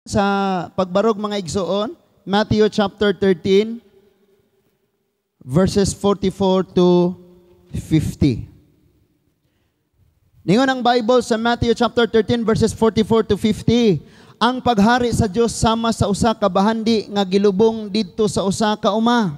Sa pagbarog mga igsoon, Matthew chapter 13, verses 44 to 50. Ningon ang Bible sa Matthew chapter 13, verses 44 to 50. Ang paghari sa Dios sama sa usa ka bahandi nga gilubong didto sa usa ka uma.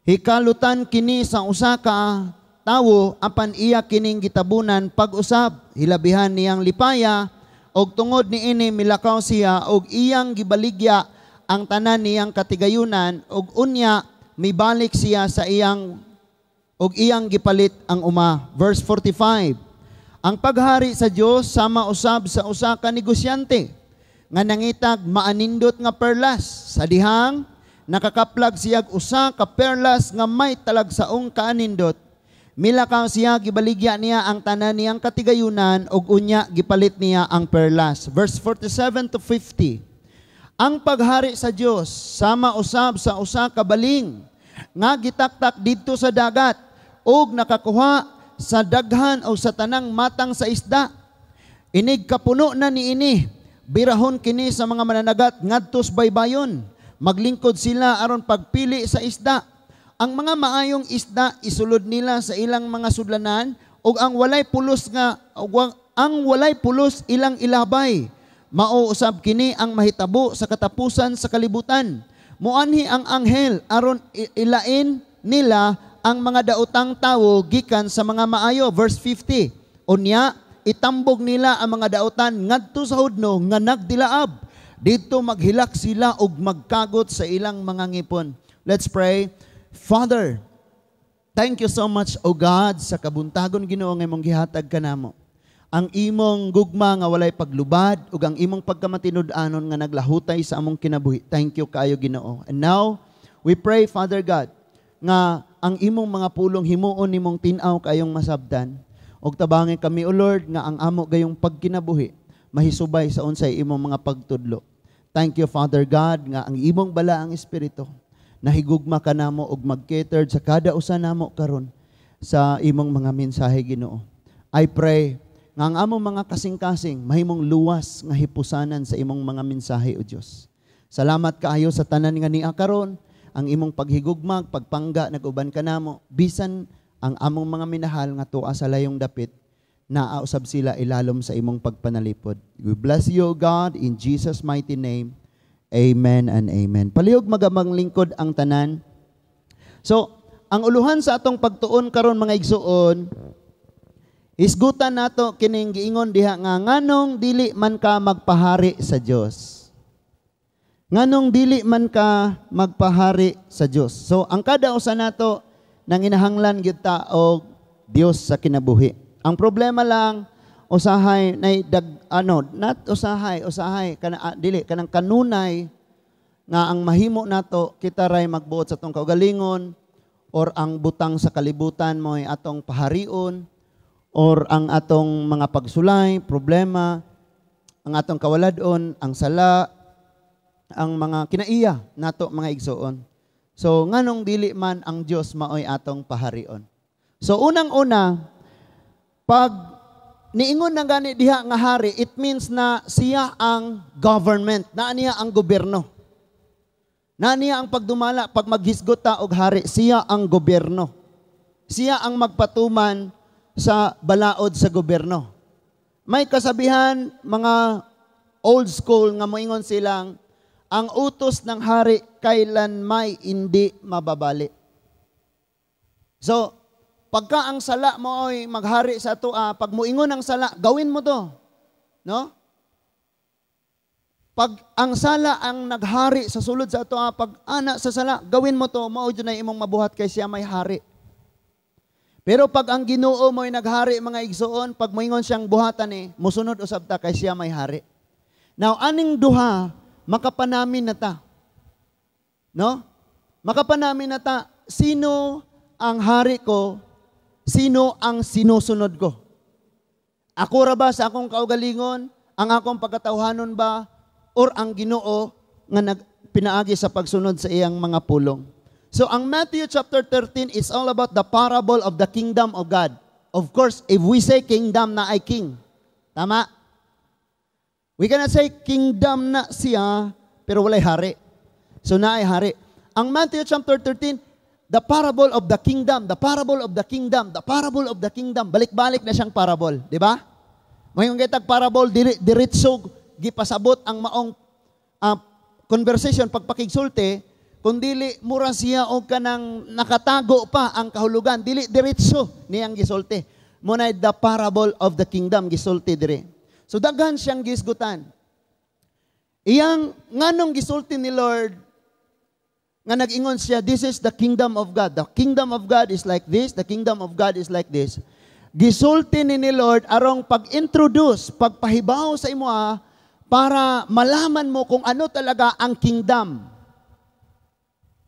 Hikalutan kini sa usa ka tawo apan iya kining gitabunan pag-usab, hilabihan niyang lipaya og tungod niini milakaw siya og iyang gibaligya ang tanan niyang katigayunan og unya mibalik siya sa iyang og iyang gipalit ang uma. Verse 45. Ang paghari sa Dios sama usab sa usa ka negosyante nga nangitag maanindot nga perlas sa dihang nakakaplag siya usa ka perlas nga may talagsaong kaanindot. Milakaw siya, gibaligya niya ang tanan niyang katigayunan ug unya gipalit niya ang perlas. Verse 47 to 50. Ang paghari sa Dios sama usab sa usa ka baling nga gitaktak didto sa dagat ug nakakuha sa daghan o sa tanang matang sa isda. Inig kapuno na niini, birahon kini sa mga mananagat ngadtos baybayon. Maglingkod sila aron pagpili sa isda. Ang mga maayong isda isulod nila sa ilang mga sudlanan ug ang walay pulos ilang ilabay. Mao usab kini ang mahitabo sa katapusan sa kalibutan. Muanhi ang anghel aron ilain nila ang mga daotang tawo gikan sa mga maayo. Verse 50. Unya itambog nila ang mga daotan ngadto sa hudno nga nagdilaab. Dito maghilak sila ug magkagot sa ilang mga ngipon. Let's pray. Father, thank you so much, O God, sa kabuntagon Ginoo nga imong gihatag kanamo. Ang imong gugma nga walay paglubad ug ang imong pagkamatinud-anon nga naglahutay sa among kinabuhi. Thank you kayo Ginoo. And now, we pray, Father God, nga ang imong mga pulong himuon nimong tin-aw kayong masabtan. Og tabangin kami, O Lord, nga ang amo gayong pagkinabuhi mahisubay sa unsay imong mga pagtudlo. Thank you, Father God, nga ang imong balaang espiritu nahigugma ka namo og mag-catered sa kada usa namo karon sa imong mga mensahe Ginoo. I pray nga ang among mga kasing-kasing mahimong luwas nga hipusanan sa imong mga mensahe o Dios. Salamat kaayo sa tanan nga niya karon, ang imong paghigugma, pagpangga nag-uban ka namo bisan ang among mga minahal nga tuwa sa layong dapit naausab sila ilalom sa imong pagpanalipod. We bless you, God, in Jesus' mighty name. Amen and amen. Palihog magamang lingkod ang tanan. So, ang uluhan sa atong pagtuon karon mga igsuon, isgutan nato kining giingon diha nga nganong dili man ka magpahari sa Dios. Nganong dili man ka magpahari sa Dios. So, ang kada usa nato nanginahanglan gyud ta og Dios sa kinabuhi. Ang problema lang usahay dili kanang kanunay nga ang mahimo nato kita ray magbuot sa atong kaugalingon or ang butang sa kalibutan mo'y atong paharion or ang atong mga pagsulay, problema, ang atong kawaladon, ang sala, ang mga kinaiya nato mga igsoon. So nganong dili man ang Dios maoy atong paharion. So unang-una, pag niingon na gani diha nga hari, it means na siya ang government, na niya ang gobyerno. Na niya ang pagdumala, pag maghisgot ta og hari, siya ang gobyerno. Siya ang magpatuman sa balaod sa gobyerno. May kasabihan, mga old school nga moingon silang, ang utos ng hari kailan may hindi mababali. So, pagka ang sala mo ay maghari sa atoa, pag muingon ang sala, gawin mo to. No? Pag ang sala ang naghari sa sulod sa atoa, pag ana sa sala, gawin mo to, mao dyan na imong mabuhat kay siya may hari. Pero pag ang Ginoo mo ay naghari mga igsoon, pag muingon siyang buhatan musunod usab ta kay siya may hari. Now, aning duha, makapanamin na ta. No? Makapanamin na ta, sino ang hari ko, sino ang sinusunod ko? Ako ra ba sa akong kaugalingon, ang akong pagkatawhanon ba, or ang Ginoo nga pinaagi sa pagsunod sa iyang mga pulong? So ang Matthew chapter 13 is all about the parable of the kingdom of God. Of course, if we say kingdom na ay king. Tama? We cannot say kingdom na siya, pero walay hari. So naay hari. Ang Matthew chapter 13, the parable of the kingdom, the parable of the kingdom, the parable of the kingdom. Balik-balik na siyang parable, di ba? Mayroong kitag parable, diretso, gipasabot ang maong conversation, pagpakigsulti, kung dili mura siya o kanang nakatago pa ang kahulugan, dili diretso niyang gisulti. Muna the parable of the kingdom, gisulti dire. So daghan siyang gisgutan. Iyang nganong gisulti ni Lord, nga nag-ingon siya, this is the kingdom of God. The kingdom of God is like this. The kingdom of God is like this. Gisulti ni Lord arong pag-introduce, pagpahibaw sa imo para malaman mo kung ano talaga ang kingdom.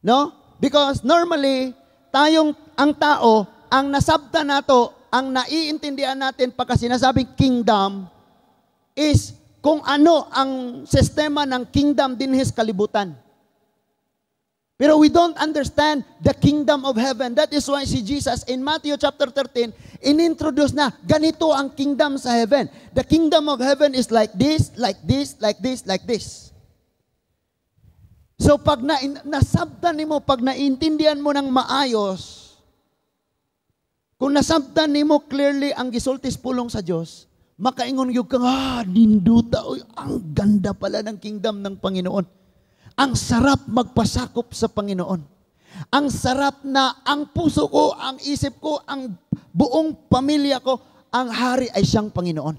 No? Because normally, ang tao, ang nasabta nato, ang naiintindihan natin pagka sinasabing kingdom is kung ano ang sistema ng kingdom din his kalibutan. Pero we don't understand the kingdom of heaven. That is why si Jesus in Matthew chapter 13, inintroduce na, ganito ang kingdom sa heaven. The kingdom of heaven is like this, like this, like this, like this. So pag nasabtan nimo, pag naintindihan mo ng maayos, kung nasabtan nimo clearly ang gisultis pulong sa Diyos, makaingon yung kang, ninduta, ang ganda pala ng kingdom ng Panginoon. Ang sarap magpasakop sa Panginoon. Ang sarap na ang puso ko, ang isip ko, ang buong pamilya ko, ang hari ay siyang Panginoon.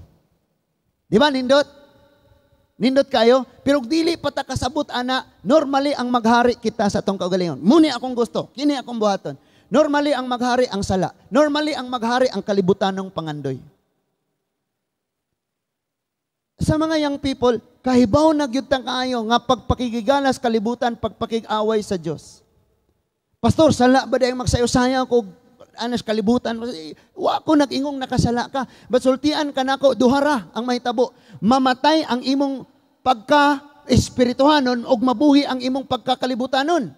Di ba, nindot? Nindot kayo? Pero dili pata kasabot, ana, normally ang maghari kita sa tong kaugalingon. Muni akong gusto, kini akong buhaton. Normally ang maghari ang sala. Normally ang maghari ang kalibutan ng pangandoy. Sa mga young people, kahibaw na gyud ta kaayo nga pagpakigigalas kalibutan, pagpakig-away sa Dios. Pastor, sala ba dayang magsayo-sayaw ko anas kalibutan? Wa ko nag-ingong nakasala ka. Basultian ka nako duhara ang mahitabo. Mamatay ang imong pagka-espirituhanon ug mabuhi ang imong pagkakalibutannon.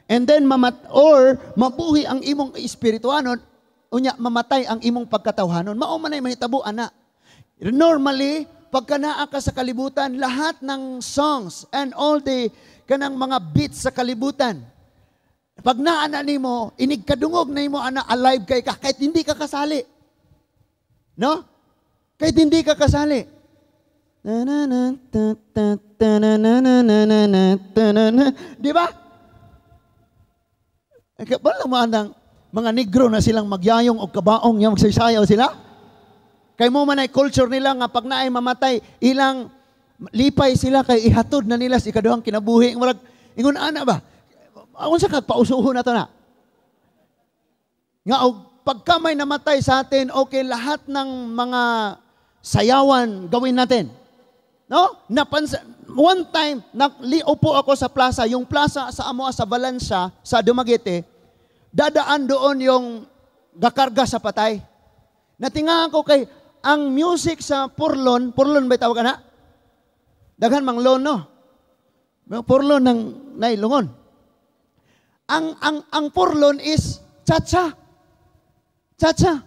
And then mabuhi ang imong espirituhanon unya mamatay ang imong pagkatawhanon. Mao man ay mahitabo ana. Normally pagka naa ka sa kalibutan, lahat ng songs and all the kanang mga beats sa kalibutan, pag naana nimo, inigkadungog na imo ana alive kay ka kahit hindi ka kasali. No? Kahit hindi ka kasali. Di ba? Wala man mga negro na silang magyayong o kabaong yung magsasayaw sila. Kay mo man ay culture nila nga pag naay mamatay, ilang lipay sila kay ihatod na nila si ikaduhang kinabuhi. Ingon ana ba? Unsa kag pausuhon nato na? Nga pagka may namatay sa atin, okay lahat ng mga sayawan gawin natin. No? One time upo ako sa plaza, yung plaza sa amo sa Valencia sa Dumaguete, dadaan doon yung gakarga sa patay. Natinga ako kay ang music sa Purlon ba tawag na? Daghan mang lon, no? Purlon ng nailungon. Ang Purlon is cha-cha. Cha-cha.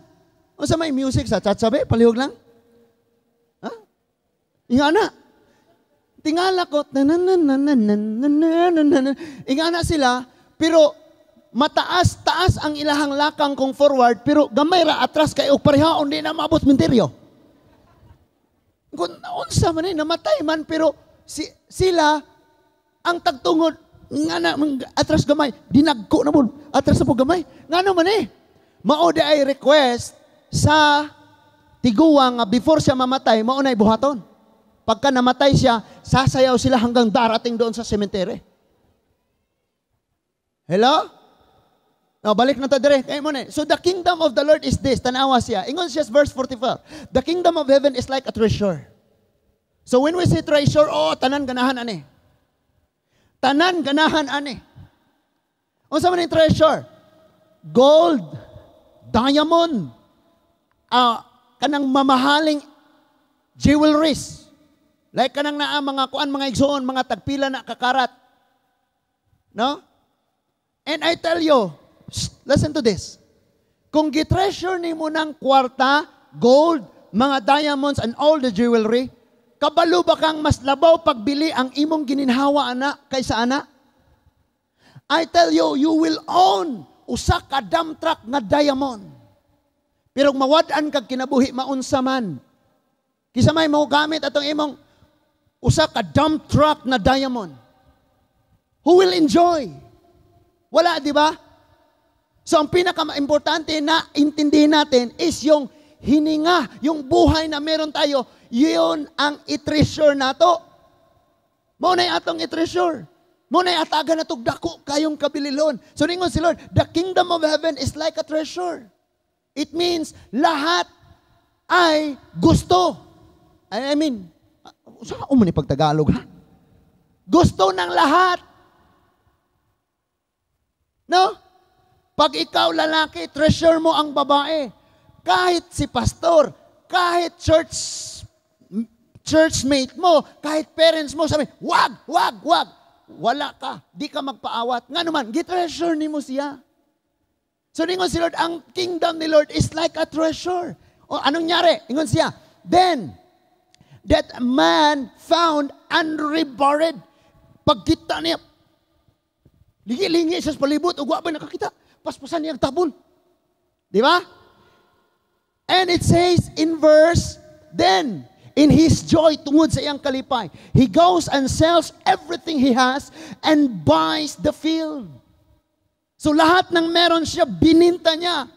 O sa may music sa cha-cha ba? Palihog lang? Ha? Ingana. Tingala ko. Ingana sila, pero mataas-taas ang ilahang lakang kong forward, pero gamay ra atras kay parehaon di na maabot minteryo. Kung unsa man namatay man, pero sila ang tagtungod nga na atras gamay, dinagko na po, atras na po gamay. Nga naman mao ay request sa tiguwa nga before siya mamatay, mao na buhaton. Pagka namatay siya, sasayaw sila hanggang darating doon sa sementeryo. Hello? No, balik na ta dire. So the kingdom of the Lord is this. Tanawa siya. Ingon siya verse 44. The kingdom of heaven is like a treasure. So when we say treasure, tanan ganahan ani. Tanan ganahan ani. Unsa man yung treasure? Gold, diamond, kanang mamahaling jewelries. Like kanang naa mga kuan, mga igsoon, mga tagpila na kakarat. No? And I tell you, listen to this. Kung gitreasure ni mo ng kwarta, gold, mga diamonds, and all the jewelry, Kabalo ba kang mas labaw pagbili ang imong gininhawa ana kaysa ana? I tell you, you will own usa ka dump truck nga diamond. Pero mawad-an kag kinabuhi maunsa man. Kisa may mo gamit atong imong usa ka dump truck na diamond. Who will enjoy? Wala, di ba? So ang pinaka-importante na intindihin natin is yung hininga, yung buhay na meron tayo, yun ang i-treasure nato. Muna yung atong i-treasure. Muna yung ataga na tugdako kayong kabililon. So ringon si Lord, the kingdom of heaven is like a treasure. It means lahat ay gusto. I mean, saan mo ni pagtagalog ha? Gusto ng lahat. No? Pag ikaw lalaki, treasure mo ang babae. Kahit si pastor, kahit churchmate mo, kahit parents mo, sabi, wag. Wala ka, di ka magpaawat. Nga naman, gitreasure ni mo siya. So, ningon si Lord, ang kingdom ni Lord is like a treasure. O, anong nyari? Ingon siya, then, that man found unrewarded. Pagkita niya, lingi-lingi siya sa palibot, ugwa ba nakakita? Paspasan niya ang tabon. Di ba? And it says in verse, then, in his joy, tungod sa iyang kalipay, he goes and sells everything he has and buys the field. So lahat ng meron siya, bininta niya.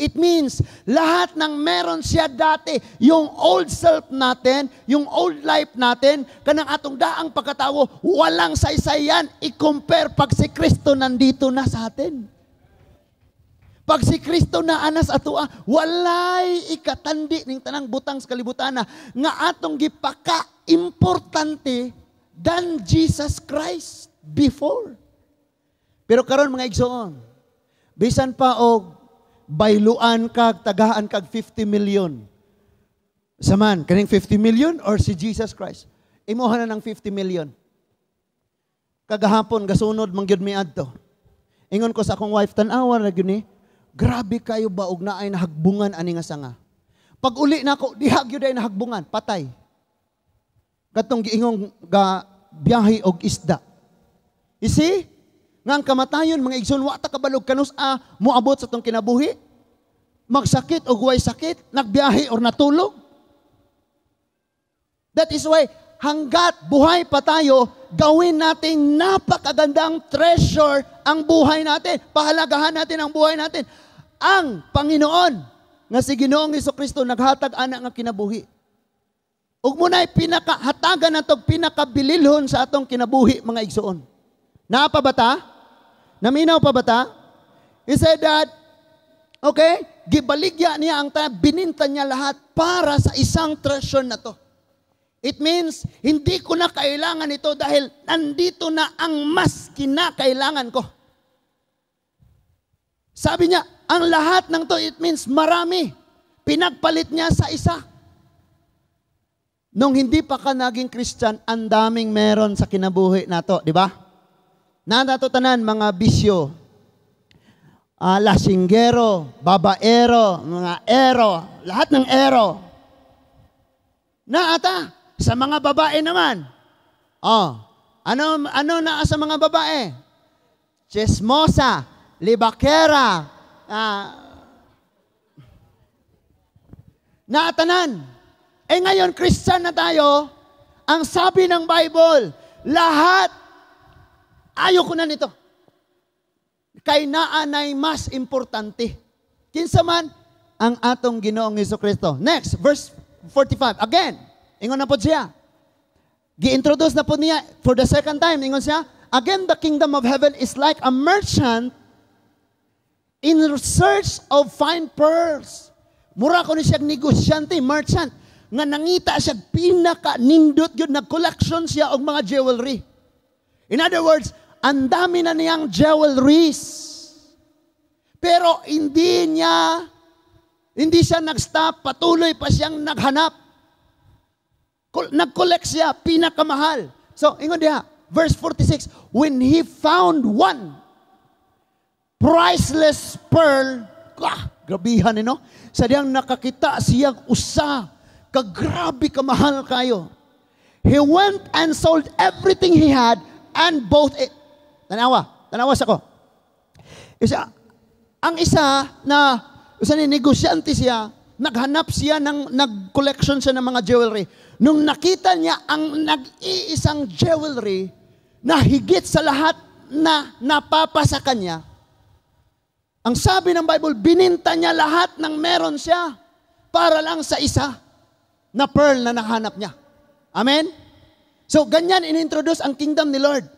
It means, lahat ng meron siya dati, yung old self natin, yung old life natin, kanang atong daang pagkatawo, walang saysayan, i-compare pag si Kristo nandito na sa atin. Pag si Kristo na anas atua, walay ikatandi ning tanang butang sa kalibutan na nga atong gipaka importante than Jesus Christ before. Pero karon mga igsoon, bisan pa og bayluan kag tagaan kag 50 million. Saman, kaning 50 million or si Jesus Christ? Imuha na ng 50 million. Kagahapon gasunod man gyud mi adto. Ingon ko sa akong wife, tan-awa na gyud ni. Grabe kayo ba og naay nahagbungan ani nga sanga. Pag uli na ako, dihag yun ay nahagbungan, patay. Katong giingong ga biyahe og isda. You see? Nga ang kamatayon, mga igsoon, wata kabalog kanus moabot sa tong kinabuhi. Magsakit o guway sakit, nagbiyahe or natulog. That is why, hanggat buhay pa tayo, gawin natin napakagandang treasure ang buhay natin. Pahalagahan natin ang buhay natin. Ang Panginoon, nga si Ginoong Hesukristo, naghatag ana nga kinabuhi. Ug muna'y pinakahatagan na itong pinakabililhon sa atong kinabuhi, mga igsoon. Naapa ba ta? Naminaw pa ba ta? He said that, okay, gibaligya niya ang bininta niya lahat para sa isang treasure na to. It means, hindi ko na kailangan ito dahil nandito na ang mas kinakailangan ko. Sabi niya, ang lahat ng to, it means marami. Pinagpalit niya sa isa. Nung hindi pa ka naging Christian, ang daming meron sa kinabuhi na to, di ba? Nanato tanan, mga bisyo, lasinggero, babaero, mga ero, lahat ng ero. Naata, sa mga babae naman. Ano na sa mga babae? Chismosa, libakera, naatanan. Ngayon, Christian na tayo, ang sabi ng Bible, lahat, ayoko na nito. Kay naanay mas importante. Kinsa man, ang atong Ginoong Hesukristo. Next, verse 45. Again, ingon na po siya. Gi-introduce na po niya for the second time. Ingon siya, again, the kingdom of heaven is like a merchant in search of fine pearls. Mura ko ni siya negosyante, merchant, nga nangita siya pinaka-nindot yun, nag-collection siya og mga jewelry. In other words, ang dami na niyang jewelries. Pero hindi siya nag-stop, patuloy pa siyang naghanap. Nag-collect siya, pinakamahal. So, ingon diha, verse 46, when he found one priceless pearl, grabihan sa diyang nakakita siyang usa, kagrabe kamahal kayo. he went and sold everything he had and bought it. Tanawa sa ko. Ang isa ni negosyante siya, naghanap siya nag-collection siya ng mga jewelry. Nung nakita niya ang nag-iisang jewelry na higit sa lahat na napapa sa kanya, ang sabi ng Bible, bininta niya lahat ng meron siya para lang sa isa na pearl na nahanap niya. Amen? So, ganyan inintroduce ang kingdom ni Lord.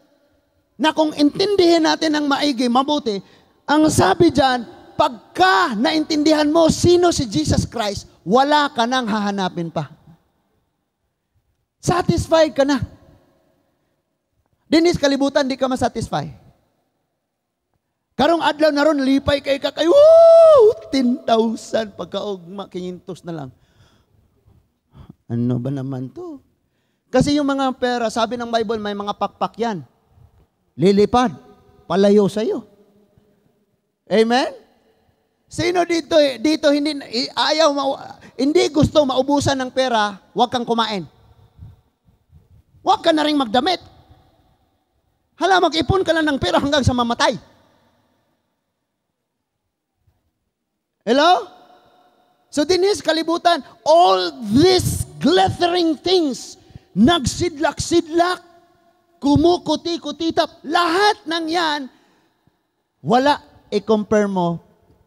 Na kung intindihin natin ng maigi, mabuti, ang sabi dyan, pagka naintindihan mo sino si Jesus Christ, wala ka nang hahanapin pa. Satisfied ka na. Dinis kalibutan, di ka masatisfy. Karong adlaw na ron, lipay kay kakay, 10,000, pagkaugma, 500 na lang. Ano ba naman to? Kasi yung mga pera, sabi ng Bible, may mga pakpak yan. Lilipad, palayo sa'yo. Amen? Sino dito hindi gusto maubusan ng pera, huwag kang kumain. Huwag ka na rin magdamit. Hala, mag-ipon ka lang ng pera hanggang sa mamatay. Hello? So dinis kalibutan, all these glittering things, nagsidlak-sidlak, kumukuti-kutitap, lahat ng yan, wala i-compare mo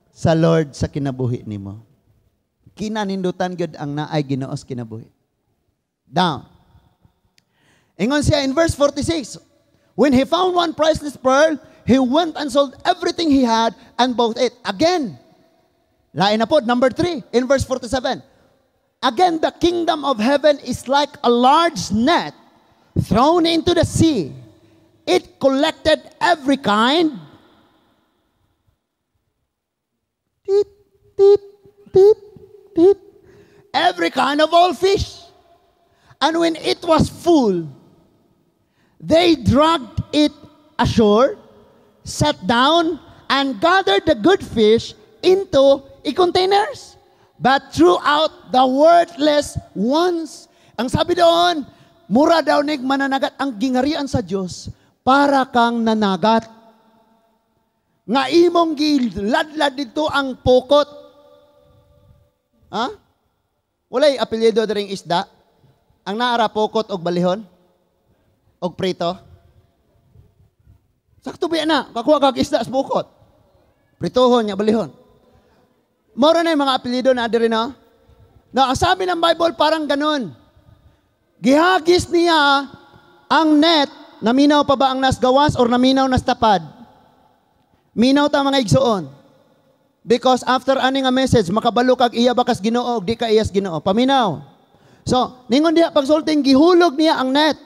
sa Lord sa kinabuhi nimo. Kinanindutan gud ang naay Ginoos kinabuhi. Down. Ingon siya in verse 46, when he found one priceless pearl, he went and sold everything he had and bought it. Again, lain na po, number 3, in verse 47. Again, the kingdom of heaven is like a large net thrown into the sea. It collected every kind. Tit, tit, tit, tit. Every kind of all fish. And when it was full, they dragged it ashore, sat down, and gathered the good fish into containers, but threw out the worthless ones. Ang sabi doon, mura daw nig mananagat ang gingarian sa Dios para kang nanagat. Nga imong giladlad dito ang pokot. Ha? Walay apelyido diring isda. Ang naara pokot og balihon og prito. Sakto ba na, kakuha kag isda sa pokot. Pritohon nya balihon. Moro na yung mga apelyido na diri na. Na ang sabi ng Bible parang ganun. Gihagis niya ang net, naminaw pa ba ang nasgawas or naminaw nas tapad? Minaw ta mga igsuon. Because after aning a message, makabalo kag iya bakas Ginoo, di ka iyas Ginoo. Paminaw. So, ningon diha pagsulting gihulog niya ang net.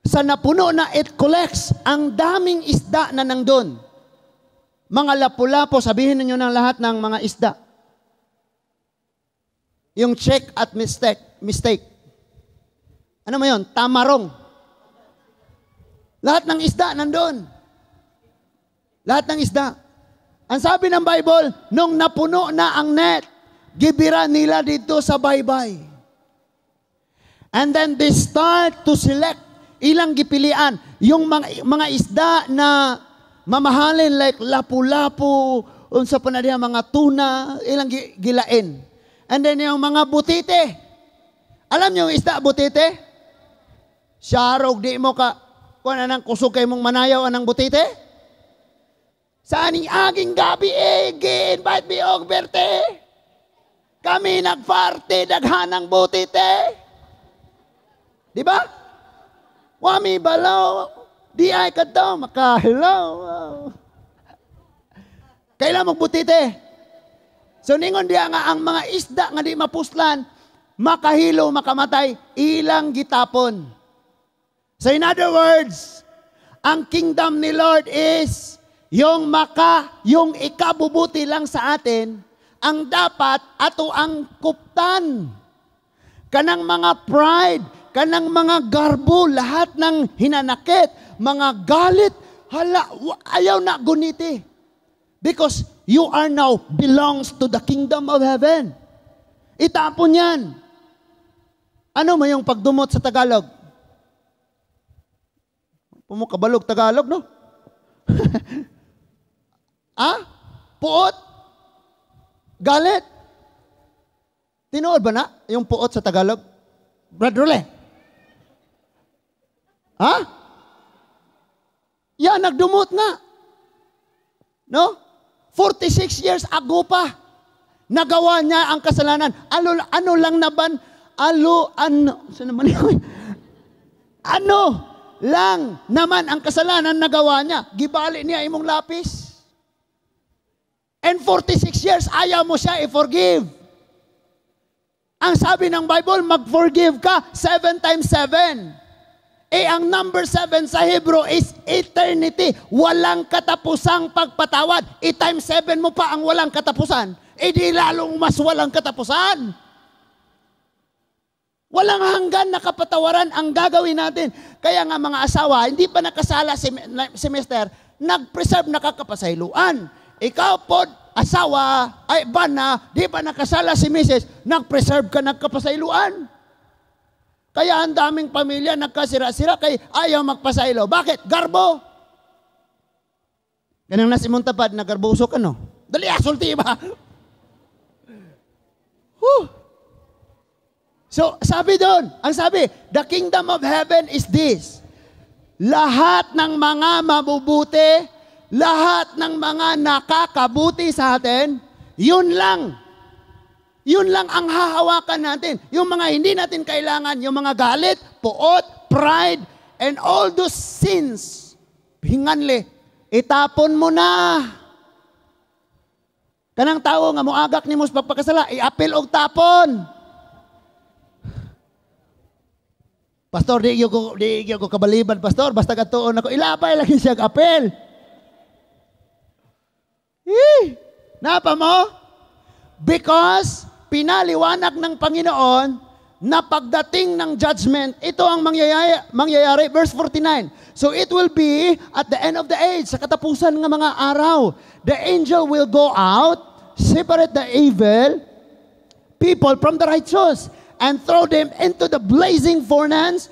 Sa napuno na it collects ang daming isda na nandun. Mga lapu-lapo, sabihin ninyo ng lahat ng mga isda. Yung check at mistake. Ano mo yun? Tamarong. Lahat ng isda nandun. Lahat ng isda. Ang sabi ng Bible, nung napuno na ang net, gibira nila dito sa baybay. And then they start to select ilang gipilian. Yung mga isda na mamahalin like lapu-lapu, unsa pa na diha mga tuna, ilang gilain. And then yung mga butite. Alam niyo yung isda butite? Siyarog di mo ka kung anang kusog kay mong manayaw anang butite? Sa aning aging gabi gi-invite mi og berte. Kami nagparty daghanang butite. Di ba? Wami balaw. Di ay ka daw, makahilaw. Kailan magbutite? So ningon diya nga ang mga isda nga di mapuslan, makahilo, makamatay, ilang gitapon. So in other words, ang kingdom ni Lord is yung ikabubuti lang sa atin, ang dapat ato ang kuptan. Kanang mga pride, kanang mga garbo, lahat ng hinanakit, mga galit, ayaw na guniti. Because you are now belongs to the kingdom of heaven. Itapon yan. Ano mo yung pagdumot sa Tagalog? Pumukabalog Tagalog, no? Puot? Galit? Tinuod ba na yung puot sa Tagalog? Brad Role? Yan, nagdumot nga. No? 46 years ago pa. Nagawa niya ang kasalanan. Ano lang naman? Ano lang naman ang kasalanan nagawa niya? Gibali niya imong lapis. And 46 years, ayaw mo siya i-forgive. Ang sabi ng Bible, mag-forgive ka 7 times 7. Ang number 7 sa Hebrew is eternity. Walang katapusang pagpatawad. Times 7 mo pa ang walang katapusan. Di lalong mas walang katapusan. Walang hanggan na kapatawaran ang gagawin natin. Kaya nga mga asawa, hindi pa nakasala semester, nag-preserve nakakapasayloan. Ikaw po, asawa, di ba nakasala si Mrs., nag-preserve ka nagkapasayloan. Kaya ang daming pamilya nagkasira-sira kay ayaw magpasaylo. Bakit? Garbo. Ganang nasimong tapad, nagarbuso ka, no? Dali, asulti ba? So, sabi doon, ang sabi, the kingdom of heaven is this. Lahat ng mga mabubuti, lahat ng mga nakakabuti sa atin, yun lang. Yun lang ang hahawakan natin. Yung mga hindi natin kailangan, yung mga galit, puot, pride, and all those sins, hinganli, itapon mo na. Kanang tao nga muagak ni mo sa pagpakasala, i-apil og tapon. Pastor, di ko kabaliban, pastor. Basta katuon ako, ilapay lagi siya apel. Napa mo? Because pinaliwanag ng Panginoon na pagdating ng judgment, ito ang mangyayari. Verse 49. So it will be at the end of the age, sa katapusan ng mga araw, the angel will go out, separate the evil people from the righteous, and throw them into the blazing furnace.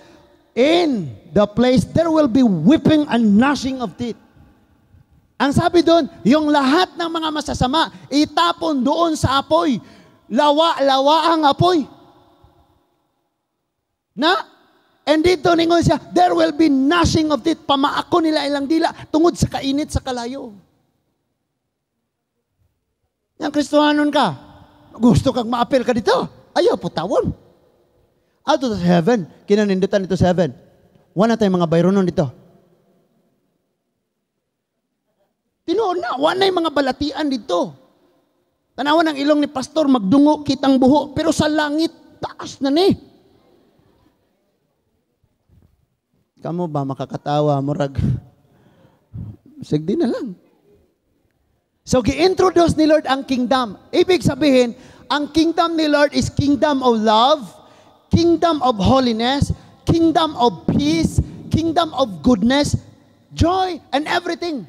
In the place, there will be weeping and gnashing of teeth. Ang sabi doon, yung lahat ng mga masasama, itapon doon sa apoy. Lawa ang apoy. And dito ningon siya, there will be gnashing of teeth. Pamaako nila ilang dila, tungod sa kainit sa kalayo. Yang Kristohanon ka, gusto kang ma-appeal ka dito? Ayaw po tawon. Out of heaven, kinanindutan dito sa heaven. Wala tayong mga bayronon dito. Tinuod na, wala yung mga balatian dito. Tanawan ng ilong ni pastor, magdungo kitang buho, pero sa langit, taas na ni. Kamu ba makakatawa, murag? Sigdi na lang. So, gi-introduce ni Lord ang kingdom. Ibig sabihin, ang kingdom ni Lord is kingdom of love, kingdom of holiness, kingdom of peace, kingdom of goodness, joy, and everything.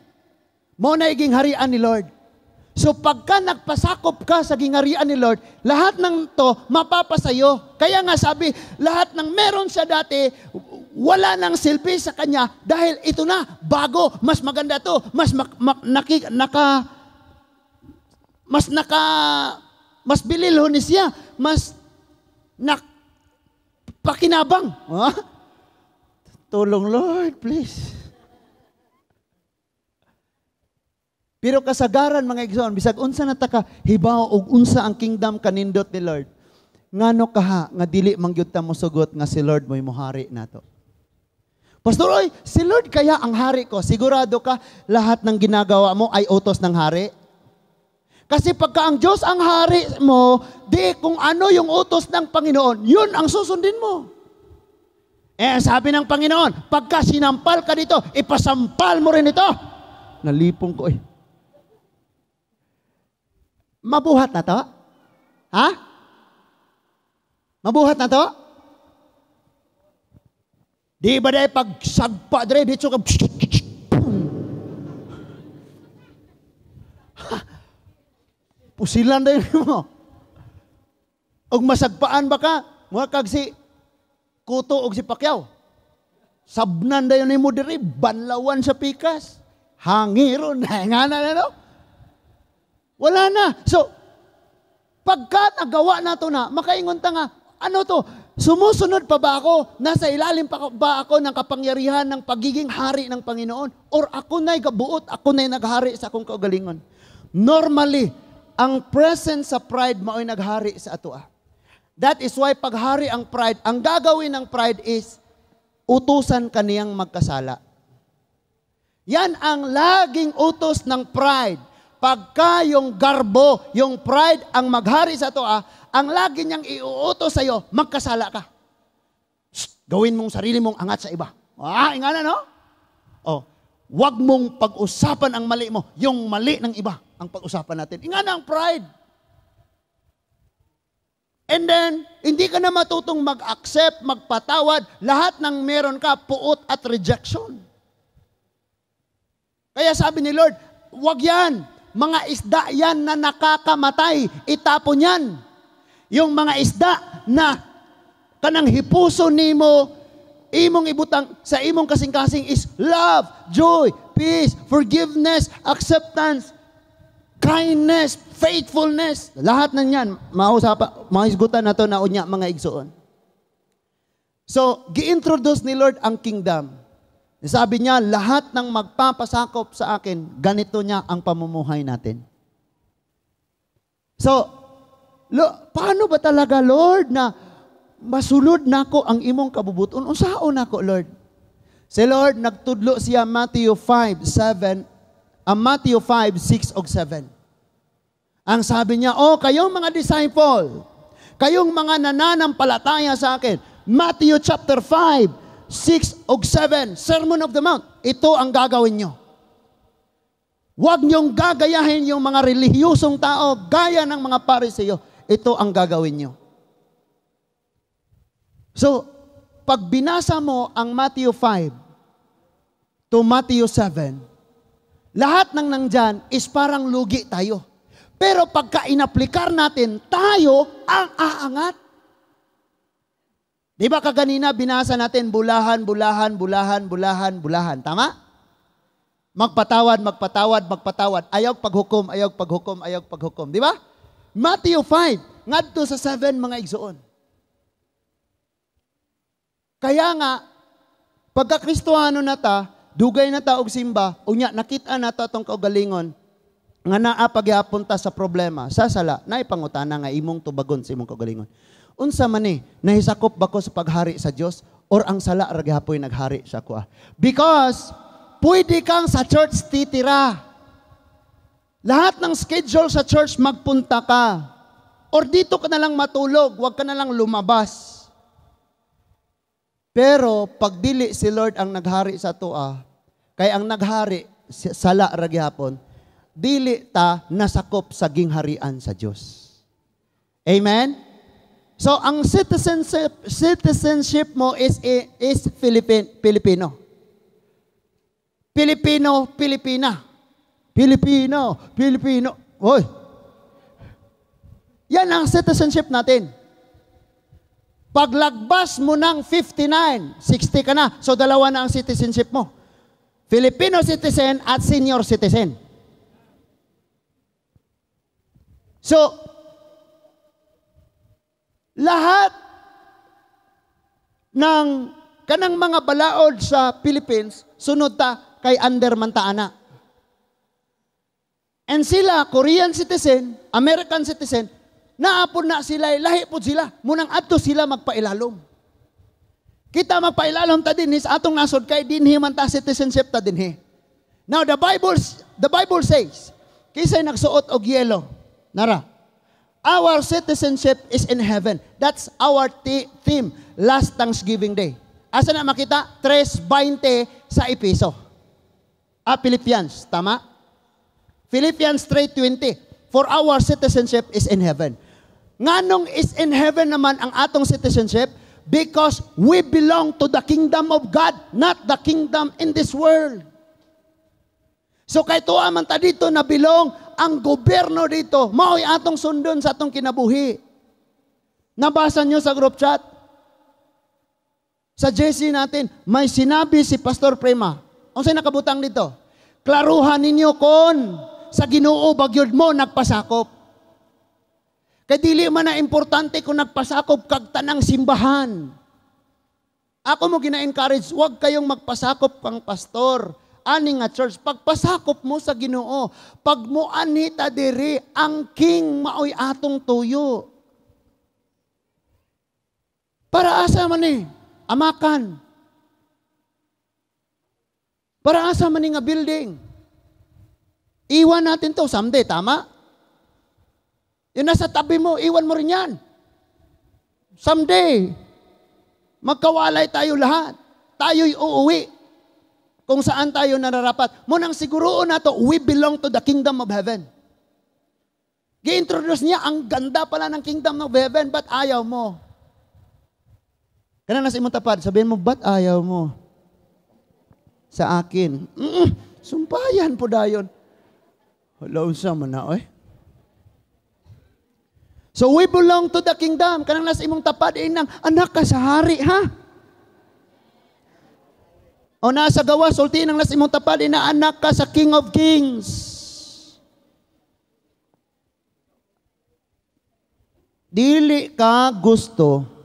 Mo na iging harian ni Lord. So pagka nagpasakop ka sa gingharian ni Lord, lahat ng to mapapasayo. Kaya nga sabi, lahat ng meron siya dati, wala nang silbi sa kanya dahil ito na, bago, mas maganda to, mas bililhonis siya, mas pakinabang. Tulong Lord, please. Pero kasagaran mga igsoon, bisag unsa nataka hibaw og unsa ang kingdom kanindot ni Lord. Ngano kaha nga dili mangyud ta mosugot nga si Lord mo'y mohari nato. Pastor, oy, si Lord kaya ang hari ko. Sigurado ka lahat ng ginagawa mo ay utos ng hari? Kasi pagka ang Diyos ang hari mo, di kung ano yung utos ng Panginoon, yun ang susundin mo. Sabi ng Panginoon, pagka sinampal ka dito, ipasampal mo rin ito. Nalipong ko eh. Mabuhat na to? Ha? Mabuhat na to? Di ba dahil pag sagpa dre, dito ka, pusilan dahil mo. Og masagpaan ba ka? Mga kag si Kuto og si Pacquiao. Sabnan dayon ni mo diri, banlawan sa pikas. Hangiron na nga na no? Wala na. So, pagka nagawa na to na, makaingon ta nga, ano to? Sumusunod pa ba ako? Nasa ilalim pa ba ako ng kapangyarihan ng pagiging hari ng Panginoon? Or ako na'y kabuot, ako na'y naghari sa akong kaugalingon? Normally, ang presence sa pride mao'y naghari sa atoa. That is why paghari ang pride, ang gagawin ng pride is utusan kaniyang magkasala. Yan ang laging utos ng pride. Pagka yung garbo, yung pride ang maghari sa atoa, ang lagi niyang iuutos sa iyo, magkasala ka. Gawin mong sarili mong angat sa iba. Ingana no? Wag mong pag-usapan ang mali mo. Yung mali ng iba ang pag-usapan natin. Ingana ang pride. And then, hindi ka na matutong mag-accept, magpatawad. Lahat ng meron ka, puot at rejection. Kaya sabi ni Lord, wag yan. Mga isda yan na nakakamatay. Itapon yan. Yung mga isda na kanang hipuso nimo, imong ibutang sa imong kasing-kasing is love, joy, peace, forgiveness, acceptance, kindness, faithfulness. Lahat ng yan, mahisgutan na to na unya mga igsoon. So, gi-introduce ni Lord ang kingdom. Sabi niya, lahat ng magpapasakop sa akin, ganito niya ang pamumuhay natin. So, paano ba talaga, Lord, na masulod nako ang imong kabubuton? Unsaon nako, Lord? Si Lord, nagtudlo siya Matthew 5, 6 ug 7. Ang sabi niya, kayong mga disciple, kayong mga nananampalataya sa akin, Matthew chapter 5, 6 ug 7, Sermon of the Mount, ito ang gagawin nyo. Huwag nyong gagayahin yung mga relihiyosong tao, gaya ng mga Pariseo. Ito ang gagawin nyo. So, pag binasa mo ang Matthew 5 to Matthew 7, lahat ng nandyan is parang lugi tayo. Pero pagka inaplikar natin, tayo ang aangat. Di ba kaganina binasa natin bulahan, bulahan, bulahan, bulahan, bulahan. Tama? Magpatawad, magpatawad, magpatawad. Ayaw paghukom, ayaw paghukom, ayaw paghukom. Di ba? Matthew 5, ngadto sa 7 mga igsoon. Kaya nga, pagka Kristohano na ta, dugay na ta og simba, unya nakita na ta tong kaugalingon, nga naa pagyapunta sa problema, sasala, naipangutana nga imong tubagon sa imong kaugalingon. Unsa man ni, nahisakop ba ko sa paghari sa Dios or ang sala ra gyapon naghari sa kuha? Because pwede kang sa church titira. Lahat ng schedule sa church magpunta ka. Or dito ka na lang matulog, wag ka na lang lumabas. Pero pag dili si Lord ang naghari sa tuwa, kay ang naghari sala ra gyapon, dili ta nasakop sa gingharian sa Dios. Amen. So, ang citizenship mo is Filipino. Pilipina. Filipino. Oy. Yan ang citizenship natin. Paglagbas mo ng 59, 60 ka na. So, dalawa na ang citizenship mo. Filipino citizen at senior citizen. So, lahat ng kanang mga balaod sa Philippines, sunod ta kay under mantaana. And sila, Korean citizen, American citizen, naapon na sila, lahi po sila. Munang adto sila magpailalom. Kita magpailalom ta dinhi sa atong nasod kay dinhi man ta citizenship ta dinhi. Now the Bible says, kisay nagsuot og yelo, nara. Our citizenship is in heaven. That's our theme last Thanksgiving Day. Asa na makita? 3:20 sa Episo. Philippians, tama? Philippians 3:20. For our citizenship is in heaven. Nganong is in heaven naman ang atong citizenship? Because we belong to the kingdom of God, not the kingdom in this world. So kay tuwa man ta dito na bilong, ang gobyerno dito, mao'y atong sundon sa atong kinabuhi. Nabasa nyo sa group chat? Sa JC natin, may sinabi si Pastor Prema. Ang sa'yo nakabutang dito, klaruhan ninyo kon sa Ginoo bagyod mo nagpasakop. Kaya dili man na importante kung nagpasakop kag tanang simbahan. Ako mo gina-encourage, huwag kayong magpasakop kang pastor. Ani nga church, pagpasakop mo sa Ginoo, pag mo anita diri, ang king maoy atong tuyo. Para asa man amakan. Para asa man nga building. Iwan natin to someday, tama? Yung nasa tabi mo, iwan mo rin yan. Someday, magkawalay tayo lahat. Tayo'y uuwi. Kung saan tayo nararapat. Munang siguroon na to, we belong to the kingdom of heaven. Gi-introduce niya, ang ganda pala ng kingdom of heaven, ba't ayaw mo? Kanang nasa imong tapad, sabihin mo, ba't ayaw mo? Sa akin. Sumpayan po dayon. Hello, sa mana, oy. So we belong to the kingdom. Kanang nasa imong tapad, inang, anak ka sa hari, ha? O nasa gawa, sulti ng nasa imong tapad, inaanak ka sa King of Kings. Dili ka gusto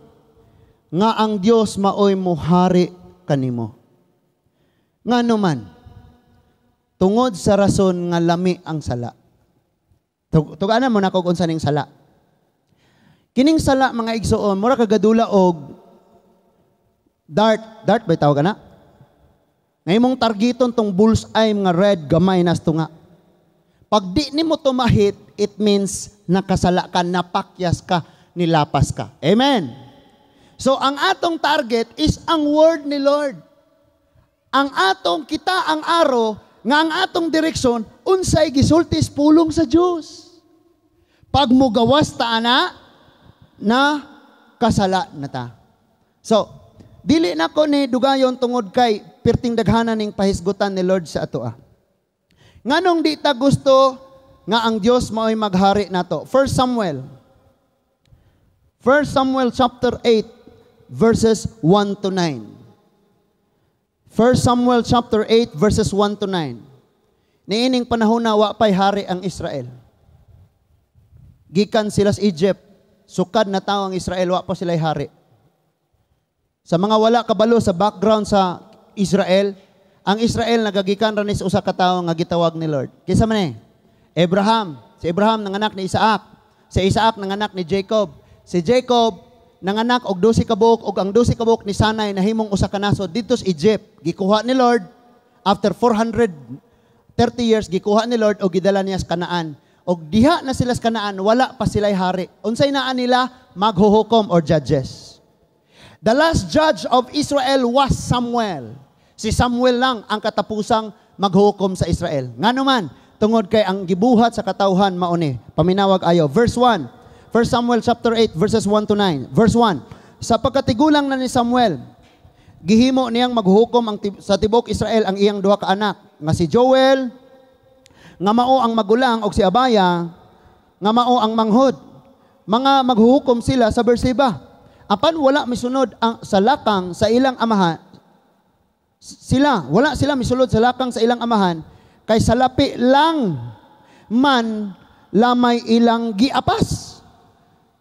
nga ang Dios maoy muhari kanimo. Nga naman, tungod sa rason nga lami ang sala. Tuganan mo na kung unsa ning sala. Kining sala mga igsoon, mura kagadula og dart ba tawag na? Ngay mong targeton tong bullseye nga red gamay nas tunga. Pag di nimo tumahit, it means nakasala ka, napakyas ka, nilapas ka. Amen. So ang atong target is ang word ni Lord. Ang atong kita ang aro nga ang atong direksyon unsay gisultis pulong sa Dios. Pag mo gawas ta na kasala na ta. So, dili na ko ni dugayon tungod kay pirting daghanan ning pahisgutan ni Lord sa ato. Nganong di ta gusto nga ang Dios mao'y maghari nato. 1 Samuel chapter 8 verses 1 to 9. 1 Samuel chapter 8 verses 1 to 9. Niining panahon na wa pay hari ang Israel. Gikan sila sa Egypt, sukad na tao ang Israel, wa pa sila'y hari. Sa mga wala kabalo sa background sa Israel, ang Israel nagagikan ran sa usa ka tawo nga gitawag ni Lord. Kinsa man Abraham. Si Abraham nanganak ni Isaac. Si Isaac nanganak ni Jacob. Si Jacob nanganak og 12 ka buok og ang 12 ka buok ni Sanay nahimong usa ka nasod dito sa Egypt. Gikuha ni Lord after 430 years gikuha ni Lord og gidala niya sa Kanaan. Og diha na sila sa Kanaan, wala pa sila'y hari. Unsay naa nila maghuhukom or judges. The last judge of Israel was Samuel. Si Samuel lang ang katapusang maghukom sa Israel. Ngano man, tungod kay ang gibuhat sa katawhan mauni. Paminawag ayo. Verse 1. 1 Samuel chapter 8 verses 1 to 9. Verse 1. Sa pagkatigulang na ni Samuel, gihimo niyang maghukom sa tibok Israel ang iyang duha ka anak, nga si Joel, nga mao ang magulang, og si Abaya, nga mao ang manghod. Mga maghuhukom sila sa Berseba. Apan wala misunod sa lakang sa ilang amahan, wala sila misulod sa lakang sa ilang amahan, kay salapi lang man lamay ilang giapas.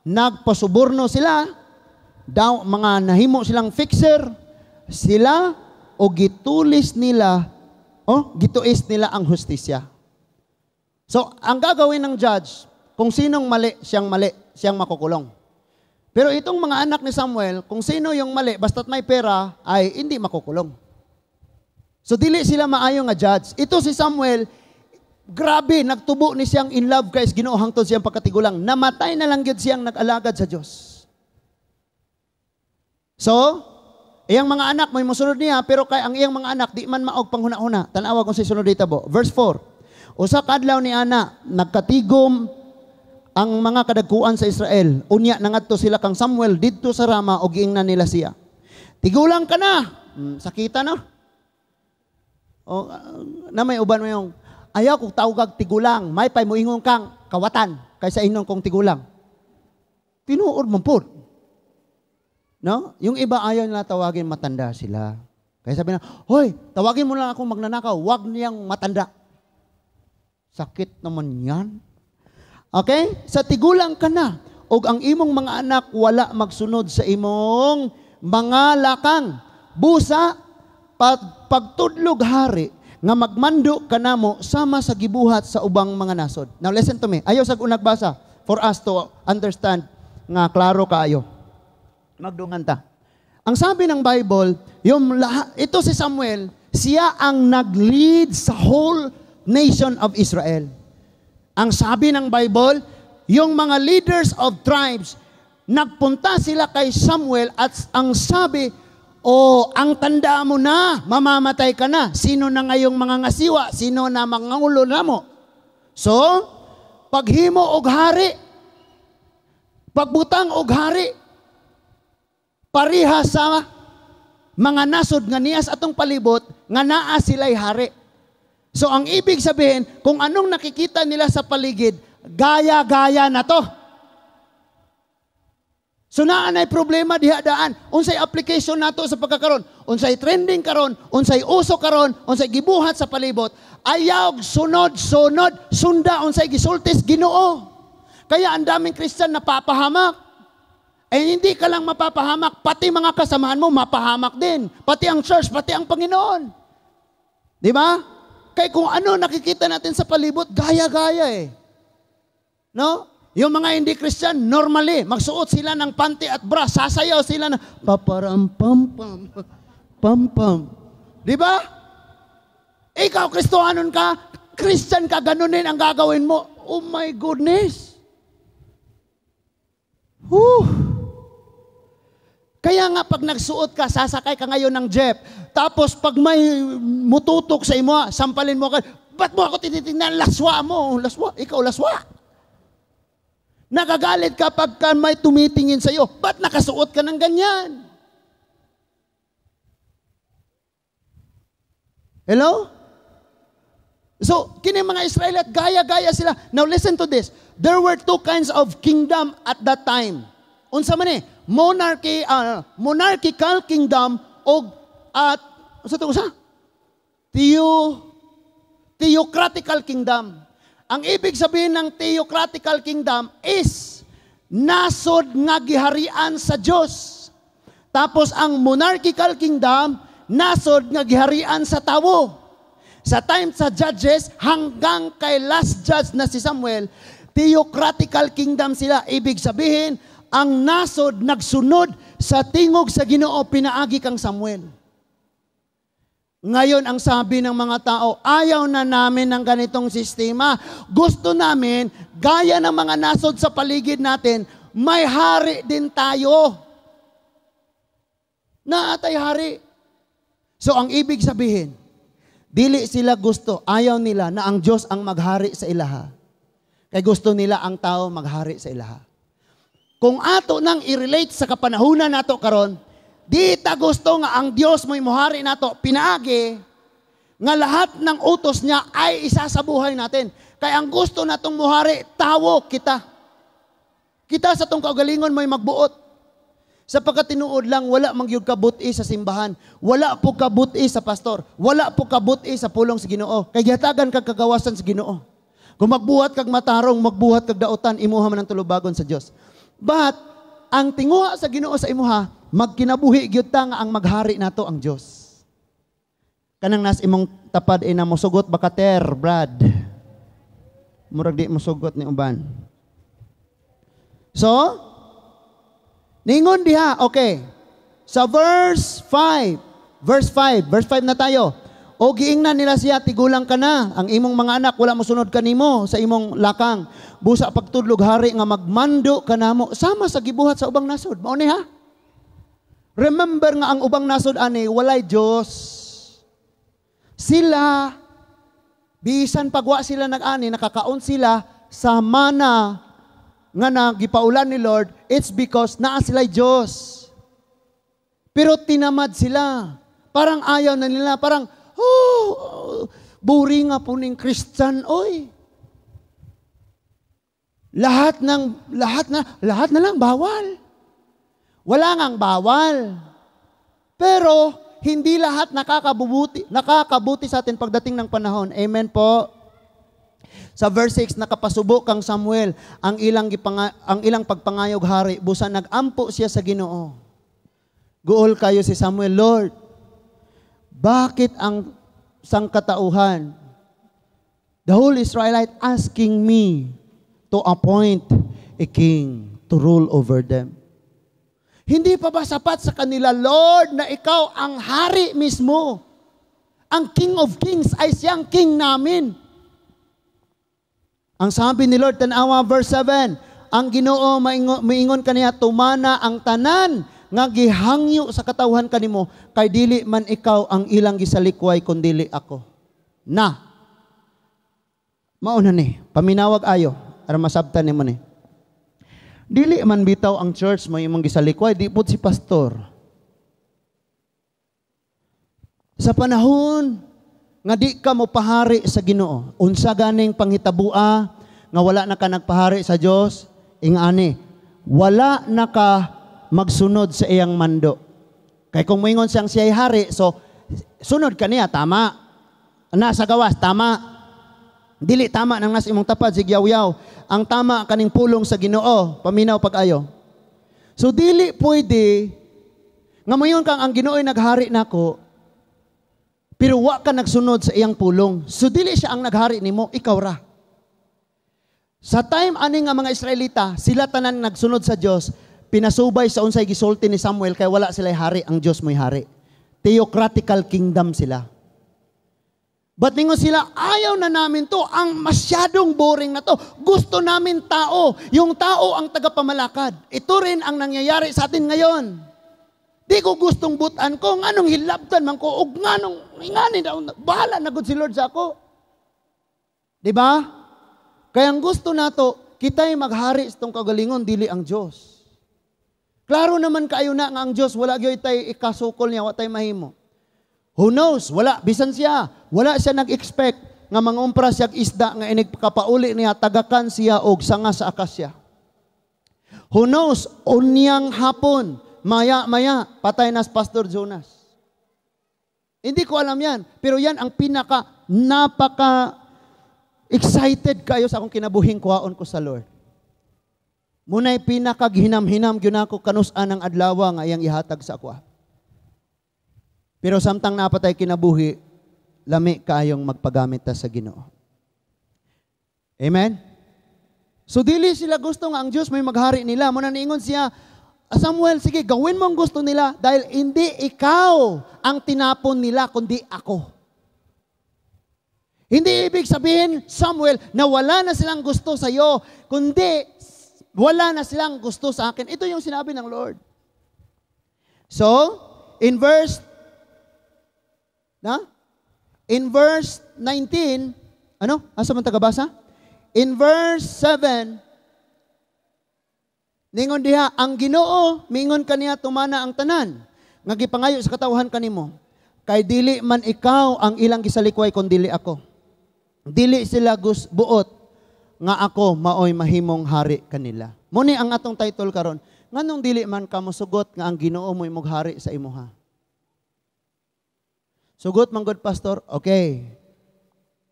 Nagpasuborno sila, daw mga nahimo silang fixer, sila o gitulis nila, gituis nila ang hustisya. So, ang gagawin ng judge, kung sinong mali, siyang makukulong. Pero itong mga anak ni Samuel, kung sino yung mali, basta't may pera, ay hindi makukulong. So, dili sila maayo nga judge. Ito si Samuel, grabe, nagtubo ni siyang in love guys, Ginoo hangtod siyang pagkatigulang. Namatay na lang yun siyang nag-alagad sa Diyos. So, iyang mga anak, may musunod niya, pero kay ang iyang mga anak, di man maog panghuna-huna. Tanawa kung si sunod dito bo. Verse 4. Usa kadlaw ni ana, nagkatigom ang mga kadagkuan sa Israel. Unya nangadto sila kang Samuel didto sa Rama og giingnan nila siya. Tigulang ka na. Sakita na. O na may uban mo yung ayaw kong tawag tigulang, may pay moingon kang kawatan kaysa inon kong tigulang. Tinuod man pod. No? Yung iba ayaw nila tawagin, matanda sila. Kaya sabi na, hoy, tawagin mo lang akong magnanakaw, wag niyang matanda. Sakit naman yan. Okay? Sa tigulang ka na, o ang imong mga anak wala magsunod sa imong mga lakang. Busa, pagtudlog hari, nga magmando ka namo sama sa gibuhat sa ubang mga nasod. Now listen to me. Ayaw sa unang basa for us to understand nga klaro kaayo. Magdungan ta. Ang sabi ng Bible, ito si Samuel, siya ang nag-lead sa whole nation of Israel. Ang sabi ng Bible, yung mga leaders of tribes, nagpunta sila kay Samuel at ang sabi, ang tanda mo na, mamamatay ka na. Sino na ngayong mga ngasiwa? Sino na mga ulo na mo? So, paghimo og hari, pagbutang og hari, pariha sa mga nasod nga niyas atong palibot, nga naa sila'y hari. So, ang ibig sabihin, kung anong nakikita nila sa paligid, gaya-gaya na to. So naan ay problema dihadaan. Unsay application nato sa pagkakaron, unsay trending karon, unsay uso karon, unsay gibuhat sa palibot, ayaw sunod-sunod, sunda unsay gisultis Ginoo. Kaya ang daming Kristiyan napapahamak. Hindi ka lang mapapahamak, pati mga kasamahan mo mapahamak din. Pati ang church, pati ang Panginoon. Di ba? Kaya kung ano nakikita natin sa palibot, gaya-gaya eh. No? Yung mga hindi Christian, normally, magsuot sila ng panty at bra, sasayaw sila na paparampam-pam, pam-pam. Di ba? Ikaw, Kristohanon ka, Christian ka, ganunin ang gagawin mo. Oh my goodness. Kaya nga, pag nagsuot ka, sasakay ka ngayon ng jeep, tapos pag may mututok sa imo, sampalin mo ka, ba't mo ako tinitingnan? Laswa mo. Laswa. Ikaw, laswa. Nagagalit ka pagka may tumitingin sa iyo. Ba't nakasuot ka ng ganyan? Hello? So, kini mga Israelite, gaya-gaya sila. Now listen to this. There were two kinds of kingdom at that time. Unsa man eh? Monarchical kingdom o theocratical kingdom. Ang ibig sabihin ng theocratical kingdom is nasod nga giharian sa Diyos. Tapos ang monarchical kingdom, nasod nga giharian sa tawo. Sa time sa Judges, hanggang kay last judge na si Samuel, theocratical kingdom sila. Ibig sabihin, ang nasod nagsunod sa tingog sa Ginoo pinaagi kang Samuel. Ngayon, ang sabi ng mga tao, ayaw na namin ng ganitong sistema. Gusto namin, gaya ng mga nasod sa paligid natin, may hari din tayo. Naatay hari. So, ang ibig sabihin, dili sila gusto, ayaw nila na ang Diyos ang maghari sa ilaha. Kaya gusto nila ang tao maghari sa ilaha. Kung ato nang i-relate sa kapanahunan nato karon, di ta gusto nga ang Diyos mo'y muhari nato, pinaagi, nga lahat ng utos niya ay isa sa buhay natin. Kaya ang gusto natong muhari, tawo kita. Kita sa tong kaugalingon mo'y magbuot. Sapagkat tinuod lang, wala magyug kabuti sa simbahan. Wala po kabuti sa pastor. Wala po kabuti sa pulong sa Ginoo. Kaya gihatagan kag kagawasan sa Ginoo. Kung magbuhat kag matarong, magbuhat kag dautan, imuha man ang tulubagon sa Dios. But ang tinguha sa Ginoo sa imuha, magkinabuhi gyud ta nga ang maghari nato ang Dios. Kanang nas imong tapad ina mo sugot bakater, Brad. Murag di mo sugot ni uban. So, ningon diha, okay. Sa verse 5 na tayo. O giingnan nila siya, tigulang ka na. Ang imong mga anak, wala mo sunod kanimo sa imong lakang. Busa pagtudlog hari nga magmando ka namo sama sa gibuhat sa ubang nasod. Mao ni ha? Remember nga ang ubang nasod ani, walay Diyos. Sila, bisan pagwa sila nag-ani, nakakaon sila sa mana nga nagipaulan ni Lord, it's because naa sila'y Diyos. Pero tinamad sila. Parang ayaw na nila. Parang, buri nga po ning Christian, oy. Lahat na lang bawal. Wala ngang bawal. Pero hindi lahat nakakabuti sa atin pagdating ng panahon. Amen po. Sa verse 6, nakapasubo kang Samuel ang ilang pagpangayog hari, busa nagampo siya sa Ginoo. Guol kayo si Samuel, Lord, bakit ang sangkatauhan, the whole Israelite asking me to appoint a king to rule over them? Hindi pa ba sapat sa kanila, Lord, na ikaw ang hari mismo? Ang King of Kings ay siyang king namin. Ang sabi ni Lord, tanawa, verse 7, ang Ginoo maingon kaniya, tumana ang tanan nga gihangyo sa katawhan kanimo, kay dili man ikaw ang ilang gisalikway kundili ako. Na, mauna ni, paminawag ayo, para masabtan ni mo ni. Dili man bitaw ang church mo imong gisalikway, di po si pastor. Sa panahon nga di ka mo pahari sa Ginoo, unsa ganing panghitabua nga wala na ka nagpahari sa Dios, ingani, wala na ka magsunod sa iyang mando. Kay kung moingon siyang siya'y hari, so sunod ka niya, tama. Nasa gawas, tama. Dili tama nang nasa imong tapad, sigyaw-yaw. Ang tama kaning pulong sa Ginoo, paminaw pag-ayo. So dili pwede nga moingon kang ang Ginoo'y naghari nako, pero wa ka nagsunod sa iyang pulong. So dili siya ang naghari nimo, ikaw ra. Sa time ani nga mga Israelita, sila tanan nagsunod sa Dios, pinasubay sa unsay gisulti ni Samuel kay wala sila hari, ang Dios mo'y hari. Theocratical kingdom sila. But ningon sila, ayaw na namin to, ang masyadong boring na to. Gusto namin tao, yung tao ang tagapamalakad. Ito rin ang nangyayari sa atin ngayon. Di ko gustong butan ko, nganong hilabtan man ko, ug nganong, bahala na gud si Lord sa ako. Diba? Kaya ang gusto nato, kita'y maghari sa itong kagalingon, dili ang Diyos. Klaro naman kayo na nga ang Diyos, wala gyoy tay ikasukol niya, wala tay mahimo. Who knows? Wala, bisan siya. Wala siya nag-expect nga mangumpra siya isda nga inigkapauli niya, tagakan siya og sanga sa akasya. Who knows? Unyang hapon, maya-maya, patay na si Pastor Jonas. Hindi ko alam yan. Pero yan ang napaka-excited kayo sa akong kinabuhing kuhaon ko sa Lord. Muna'y pinakaghinam-hinam yun ako kanusan ng adlawa nga iyang ihatag sa ako. Pero samtang napatay kinabuhi, lami kayong magpagamit ta sa Ginoo. Amen? So dili sila gusto nga ang Diyos may maghari nila. Muna niingon siya, Samuel, sige, gawin mo ang gusto nila dahil hindi ikaw ang tinapon nila, kundi ako. Hindi ibig sabihin, Samuel, na wala na silang gusto sa iyo, kundi wala na silang gusto sa akin. Ito yung sinabi ng Lord. So, in verse 19, asa man tagabasa? In verse 7, ningon diha, ang Ginoo mingon kaniya tumana ang tanan, nga gipangayo sa katawhan kanimo. Kay dili man ikaw ang ilang gisalikway kon dili ako. Dili sila buot nga ako maoy mahimong hari kanila. Muni ang atong title karon, nganong dili man ka mosugot nga ang Ginoo mo'y moghari sa imuha. Sugot man gud pastor, okay.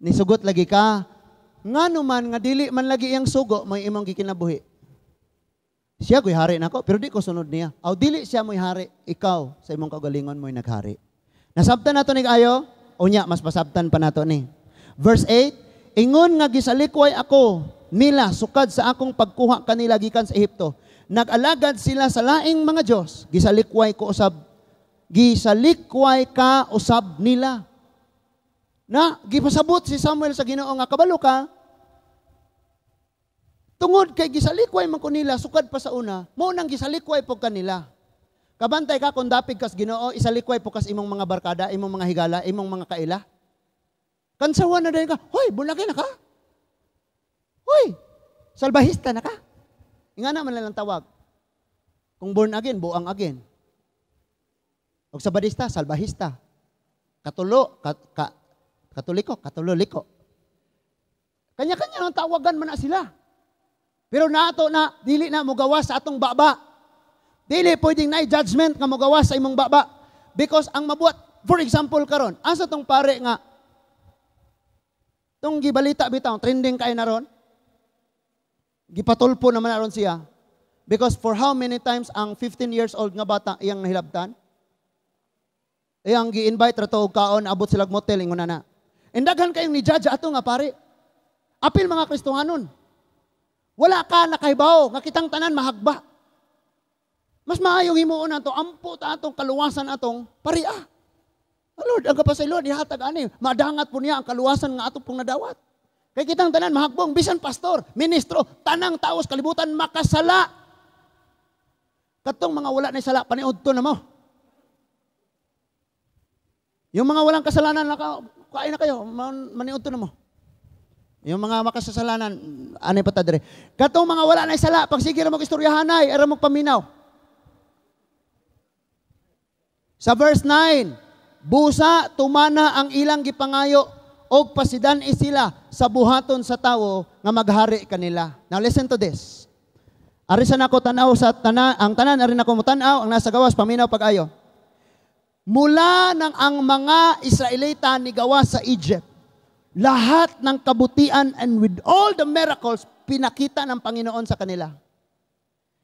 Nisugot lagi ka. Ngano man nga dili man lagi iyang sugo mo'y imong gikinabuhi. Siya ko'y hari nako, pero di ko sunod niya. Aw dili siya mo'y hari, ikaw sa imong kagalingon mo'y naghari. Nasabtan nato ni ayo, unya mas pasabtan pa nato ni. Verse 8, ingon nga gisalikway ako nila sukad sa akong pagkuha kanila gikan sa Ehipto. Nag-alagad sila sa laing mga Diyos, gisalikway ka usab nila. Na gipasabot si Samuel sa Ginoo nga kabalo ka. Tungod kay gisalikway man ko nila sukad pa sa una, mao nang gisalikway pug kanila. Kabantay ka kung dapig kas Ginoo, isalikway po kas imong mga barkada, imong mga higala, imong mga kaila. Kansawan na din ka, hoy, bulaki na ka. Hoy, salbahista na ka. Nga naman lang tawag. Kung born again, buang again. O sabadista, salbahista. Katoliko. Kanya-kanya ang tawagan man na sila. Pero nato na, dili na mo gawas sa atong baba. Dili pwedeng na judgment nga mogawas sa imong baba. Because ang mabuhat, for example karon, asa tong pare nga, tong gibalita bitaw, trending kay na ron, gipatulpo naman na ron siya. Because for how many times ang 15 years old nga bata iyang nahilabtan? Iyang gi-invite rato og kaon, abot sila motel ingon na. Indaghan kayong ni judge ato nga pare. Apil mga Kristohanon. Wala ka nakahibaw nga kitang tanan mahagba. Mas maayong himuon ato ampo ta atong kaluwasan atong paria. Lord, ang kapasay Lord ihatag ani, madangat po niya ang kaluwasan nga ato pong nadawat. Kay kitang tanan mahagbong bisan pastor, ministro, tanang taos kalibutan makasala. Katong mga wala na sala paniudto na mo. Yung mga walang kasalanan kain na kayo, maniudto na mo. Yung mga makasasalanan, anay patadre. Katong mga wala na sala, pag sige na mag-istoryahanay, ara magpaminaw. Sa verse 9, busa tumana ang ilang gipangayo og pasidan sila sa buhaton sa tawo nga maghari kanila. Now listen to this. Ari sa nako tanaw sa ang tanan ari nako mo tan-aw ang nasa gawas paminaw pag-ayo. Mula nang ang mga Israelita ni gawas sa Egypt, lahat ng kabutihan and with all the miracles pinakita ng Panginoon sa kanila.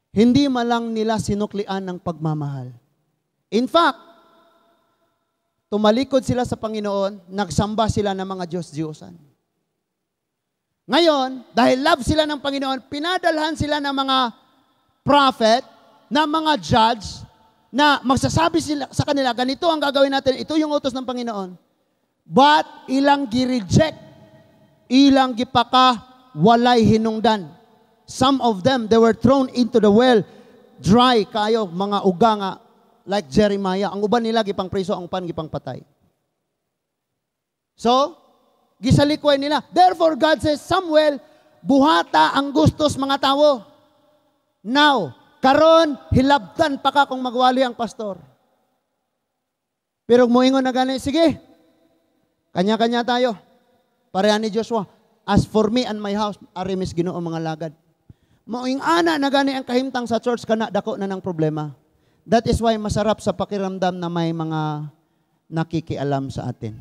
Hindi man lang nila sinuklian ng pagmamahal. In fact, tumalikod sila sa Panginoon, nagsamba sila ng mga Diyos-Diyosan. Ngayon, dahil love sila ng Panginoon, pinadalhan sila ng mga prophet, ng mga judge, na magsasabi sila sa kanila, ganito ang gagawin natin, ito yung utos ng Panginoon. But ilang gi-reject, ilang gipaka, walay hinungdan. Some of them, they were thrown into the well, dry kayo, mga uga nga, like Jeremiah. Ang uban nila, gipang priso, ang upan, gipang patay. So, gisalikway nila. Therefore, God says, Samuel, buhata ang gustos mga tao. Now, karon hilabtan pa ka kung magwali ang pastor. Pero muingon na gani, sige, kanya-kanya tayo. Parehan ni Joshua, as for me and my house, arimis Ginoo mga lagad. Muing ana na gani ang kahimtang sa church, kana dako na ng problema. That is why masarap sa pakiramdam na may mga nakikialam sa atin.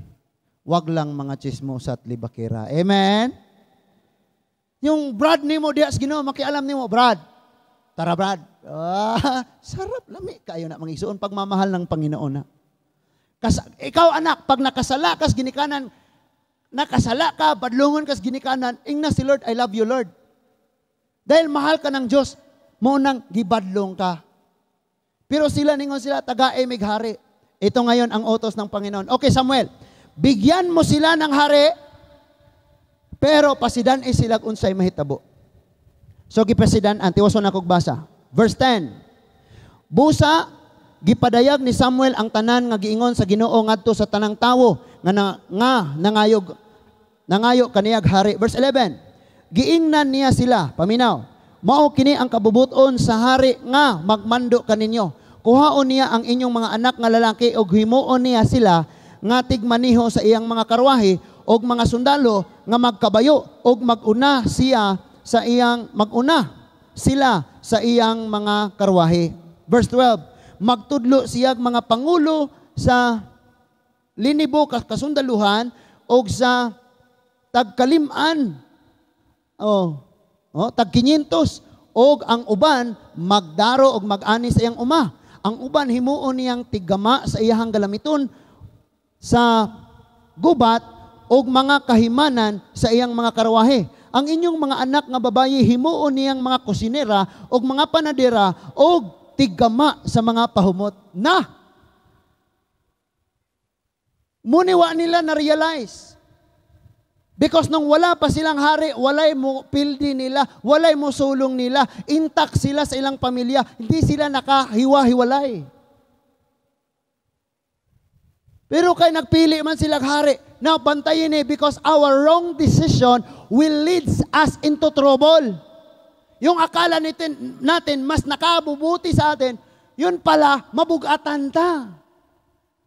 Wag lang mga chismosa at libakira. Amen? Yung Brad nimo diya sa Ginoo, makialam nimo, Brad. Tara Brad. Sarap lami kayo na mangisuon pagmamahal ng Panginoon na. Ikaw anak, pag nakasala kas ginikanan, nakasala ka, badlungon kas ginikanan, ingna si Lord, I love you Lord. Dahil mahal ka ng Diyos, mo nang gibadlong ka. Pero sila ningon sila, taga-e mighari. Ito ngayon ang utos ng Panginoon. Okay Samuel, bigyan mo sila ng hari, pero pasidan sila unsay mahitabo. So gipasidan, antiwason na kog basa. Verse 10. Busa, gipadayag ni Samuel ang tanan nga giingon sa Ginoo ngadto sa tanang tawo nga nangayo kaniyag hari. Verse 11. Giingnan niya sila, paminaw. Mao kini ang kabubuton sa hari nga magmando kaninyo. Kuhaon niya ang inyong mga anak nga lalaki og himuon niya sila nga tigmaniho sa iyang mga karwahe og mga sundalo nga magkabayo og maguna sila sa iyang mga karwahe. Verse 12. Magtudlo siyag mga pangulo sa linibo kasundaluhan og sa tagkaliman. Tag 500 og ang uban magdaro og mag-ani sa iyang uma. Ang uban himuon niyang tigama sa iyang galamiton sa gubat og mga kahimanan sa iyang mga karwahe. Ang inyong mga anak nga babayi himuon niyang mga kusinera og mga panadera og tigama sa mga pahumot. Muniwa nila na-realize. Because nung wala pa silang hari, walay mo pildi nila, walay mo sulong nila, intact sila sa ilang pamilya, hindi sila nakahiwa-hiwalay. Pero kay nagpili man silang hari, now bantayin because our wrong decision will lead us into trouble. Yung akala natin mas nakabubuti sa atin, yun pala, mabugatan ta.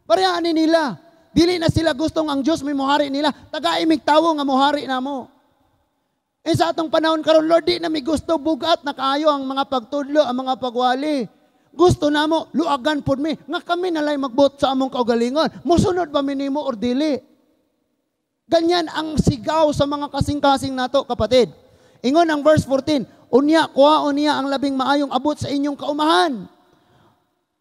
Parehaan nila. Dili na sila gustong ang Diyos may muhari nila. Taga-imig tawo nga muhari na mo. Sa atong panahon karon Lord, di na may gusto bugat na kaayo ang mga pagtudlo, ang mga pagwali. Gusto na mo, luagan po mi. Nga kami nalay magbot sa among kaugalingon. Musunod ba minimo or dili? Ganyan ang sigaw sa mga kasing-kasing nato, kapatid. Ingon ang verse 14, unya, kuhaon niya ang labing maayong abot sa inyong kaumahan.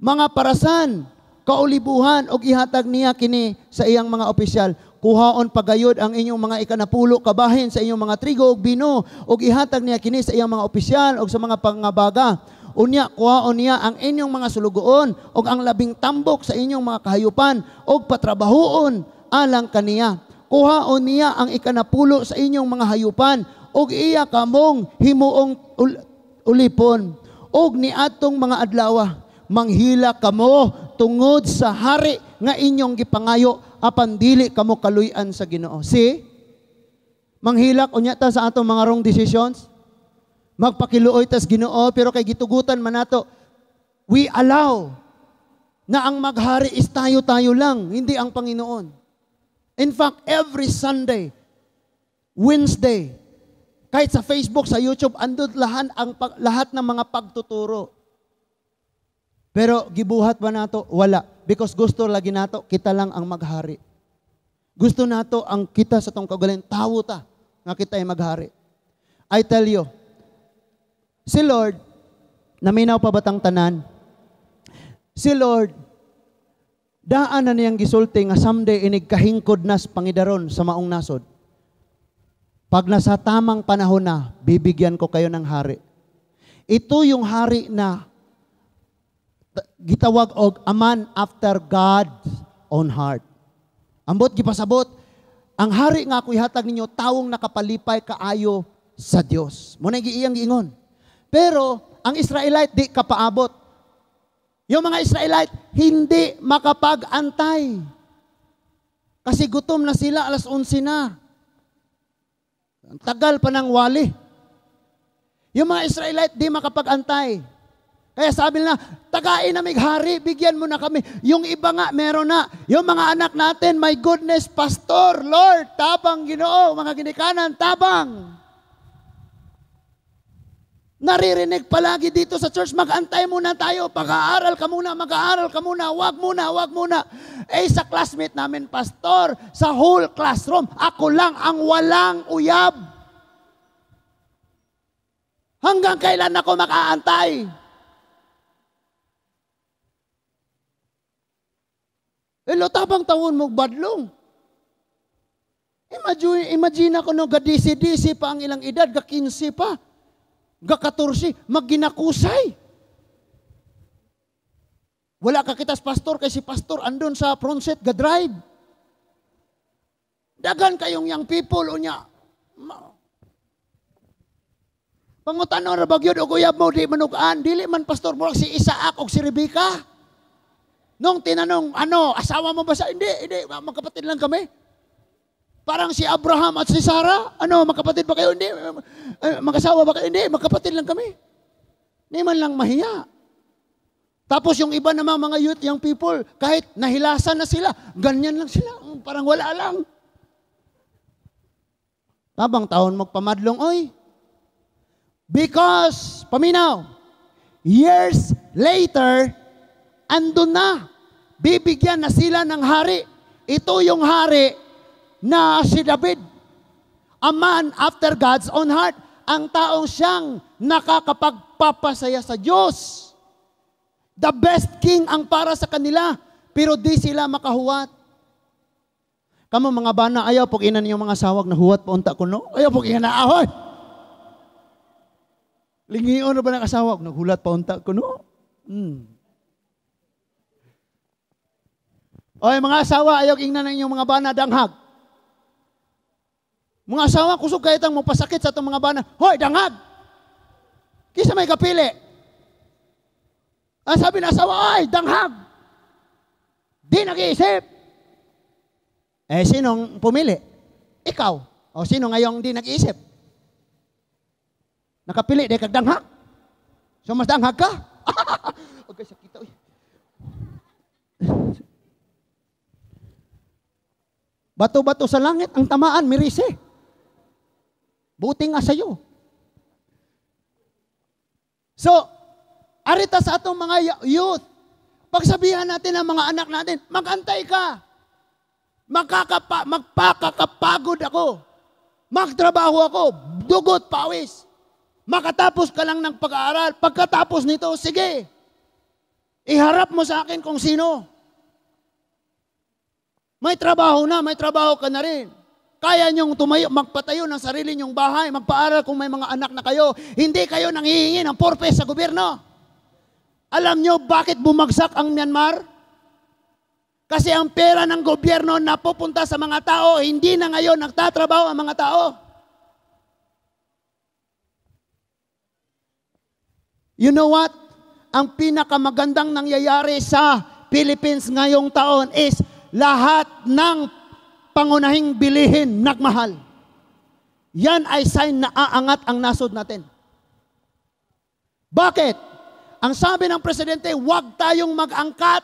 Mga parasan, kaulibuhan, o ihatag niya kini sa iyang mga opisyal. Kuhaon pagayod ang inyong mga ikanapulo kabahin sa inyong mga trigo o bino, o ihatag niya kini sa iyang mga opisyal o sa mga pangabaga. Unya, kuhaon niya ang inyong mga sulugoon o ang labing tambok sa inyong mga kahayupan o patrabahoon alang kaniya. Kuhaon niya ang ikanapulo sa inyong mga hayupan og iya kamong himuong ulipon og niadtong mga adlaw manghila kamo tungod sa hari nga inyong gipangayo apan dili kamo kaluy-an sa Ginoo. See? Manghilak unya ta sa atong mga wrong decisions. Magpakiluoy tas Ginoo pero kay gitugutan man nato. We allow na ang maghari is tayo-tayo lang, hindi ang Panginoon. In fact, every Sunday, Wednesday, kahit sa Facebook, sa YouTube, andun lahat ng mga pagtuturo. Pero gibuhat ba nato? Wala. Because gusto lagi nato, kita lang ang maghari. Gusto nato ang kita sa tong kaugalingon, tawo ta, nga kita ay maghari. I tell you, si Lord, naminaw pa batang tanan? Si Lord, daan na niyang gisulti nga someday inig kahingkod nas pangidaron sa maong nasod. Pag nasa tamang panahon na, bibigyan ko kayo ng hari. Ito yung hari na gitawag og a man after God's own heart. Ambot gipasabot, ang hari nga ako ihatag ninyo, tawong nakapalipay kaayo sa Dios. Muna giiyang giingon. Pero ang Israelite di kapaabot. Yung mga Israelite, hindi makapag-antay. Kasi gutom na sila, 11:00 na. Ang tagal pa ng wali. Yung mga Israelite, di makapag-antay. Kaya sabi nila, tagain na mighari, bigyan mo na kami. Yung iba nga, meron na. Yung mga anak natin, my goodness, Pastor, Lord, tabang Ginoo, mga ginikanan, tabang. Naririnig palagi dito sa church, mag-antay muna tayo, mag-aaral ka muna, wag muna. Eh sa classmate namin, Pastor, sa whole classroom, ako lang ang walang uyab. Hanggang kailan ako makaantay? Tabang tawon mo badlong. Imagine ako no, gadisi-disi pa ang ilang edad, ga-15 pa. Ga-14, magginakusay. Wala ka kitas pastor, kasi pastor andun sa front set, ga-drive. Dagan kayong young people, unya. Pangutano na bagyod, o guyab mo, di manukaan, dili man pastor, murag si Isaac o si Rebecca. Nung tinanong, asawa mo ba sa, hindi, magkapatid lang kami. Parang si Abraham at si Sarah, magkapatid ba kayo? Hindi. Mag-asawa ba kayo? Hindi, magkapatid lang kami. Hindi man lang mahiya. Tapos yung iba namang mga youth, young people, kahit nahilasan na sila, ganyan lang sila. Parang wala lang. Tabang taon magpamadlong, oy. Because, paminaw, years later, andun na. Bibigyan na sila ng hari. Ito yung hari na si David, a man after God's own heart, ang taong siyang nakakapagpapasaya sa Diyos. The best king ang para sa kanila, pero di sila makahuwat. Kamo mga bana, ayaw pag inan yung mga sawag na huwat paunta ko, no? Ayaw pag inan na ahoy. Lingiyon na ba ng asawag? Naghulat paunta ko, no? Oy, mga asawa, ayaw ingnan ng inyong mga bana danghag. Mga asawa, kusog kayo itang mapasakit sa itong mga bana. Hoy, danghag! Kisa may kapili. Ang sabi ng asawa, ay, danghag! Di nag-iisip. Sinong pumili? Ikaw. O sino ngayong di nag-iisip? Nakapili, di kag danghag. So, mas danghag ka? Okay, sakita. Bato-bato sa langit, ang tamaan, mirise. Buti nga sa'yo. So, Arita sa atong mga youth, pagsabihan natin ang mga anak natin, magantay ka. Magpakakapagod ako. Magtrabaho ako, dugot, pawis. Makatapos ka lang ng pag-aaral. Pagkatapos nito, sige. Iharap mo sa akin kung sino. May trabaho na, may trabaho ka na rin. Kaya niyong tumayo, magpatayo ng sarili niyong bahay, magpaaral kung may mga anak na kayo. Hindi kayo nanghihingi ng purpose sa gobyerno. Alam niyo bakit bumagsak ang Myanmar? Kasi ang pera ng gobyerno na pupunta sa mga tao, hindi na ngayon nagtatrabaho ang mga tao. You know what? Ang pinakamagandang nangyayari sa Philippines ngayong taon is lahat ng pangunahing bilihin nagmahal. Yan ay sign na aangat ang nasod natin. Bakit? Ang sabi ng presidente, huwag tayong mag-angkat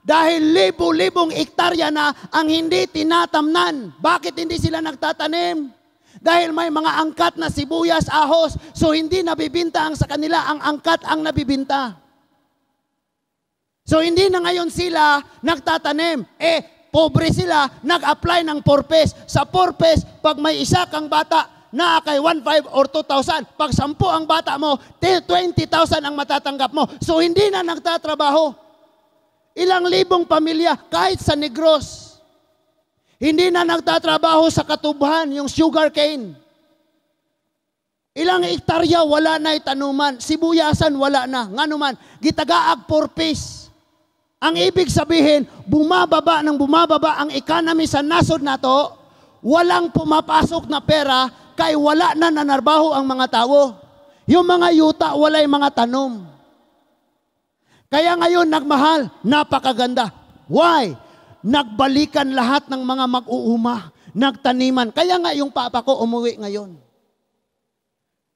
dahil libo-libong ektarya na ang hindi tinatamnan. Bakit hindi sila nagtatanim? Dahil may mga angkat na sibuyas, ahos, so hindi nabibinta ang sa kanila, ang angkat ang nabibinta. So hindi na ngayon sila nagtatanim. Pobre sila, nag-apply ng purpose. Sa purpose, pag may isa kang bata na kay 1,500 or 2,000, pag 10 ang bata mo, 20,000 ang matatanggap mo. So hindi na nagtatrabaho. Ilang libong pamilya, kahit sa Negros, hindi na nagtatrabaho sa Katubhan, yung sugar cane. Ilang ektarya, wala na itanuman. Sibuyasan, wala na. Nga naman, gitagaag purpose. Ang ibig sabihin, bumababa ang economy sa nasod na to, walang pumapasok na pera, kay wala na nanarbaho ang mga tao. Yung mga yuta, walay mga tanom. Kaya ngayon, nagmahal, napakaganda. Why? Nagbalikan lahat ng mga mag-uuma, nagtaniman. Kaya nga yung papa ko umuwi ngayon.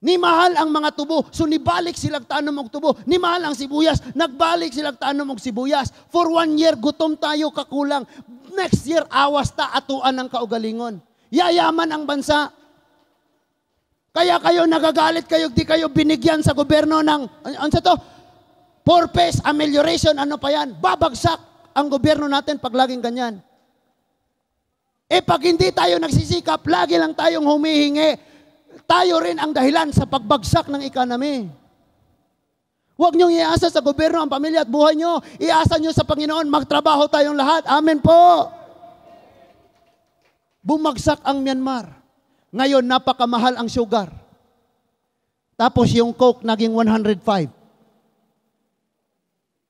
Ni mahal ang mga tubo, so nibalik silang tanom og tubo. Ni mahal ang sibuyas, nagbalik silang tanom og sibuyas. For 1 year, gutom tayo kakulang. Next year, awas ta atuan ng kaugalingon. Yayaman ang bansa. Kaya kayo nagagalit kayo, di kayo binigyan sa gobyerno ng, ano sa to? Purpose, amelioration, ano pa yan? Babagsak ang gobyerno natin pag laging ganyan. Pag hindi tayo nagsisikap, lagi lang tayong humihingi, tayo rin ang dahilan sa pagbagsak ng economy. Huwag niyong iasa sa gobyerno ang pamilya at buhay niyo. Iasa niyo sa Panginoon, magtrabaho tayong lahat. Amen po. Bumagsak ang Myanmar. Ngayon, napakamahal ang sugar. Tapos yung Coke naging 105.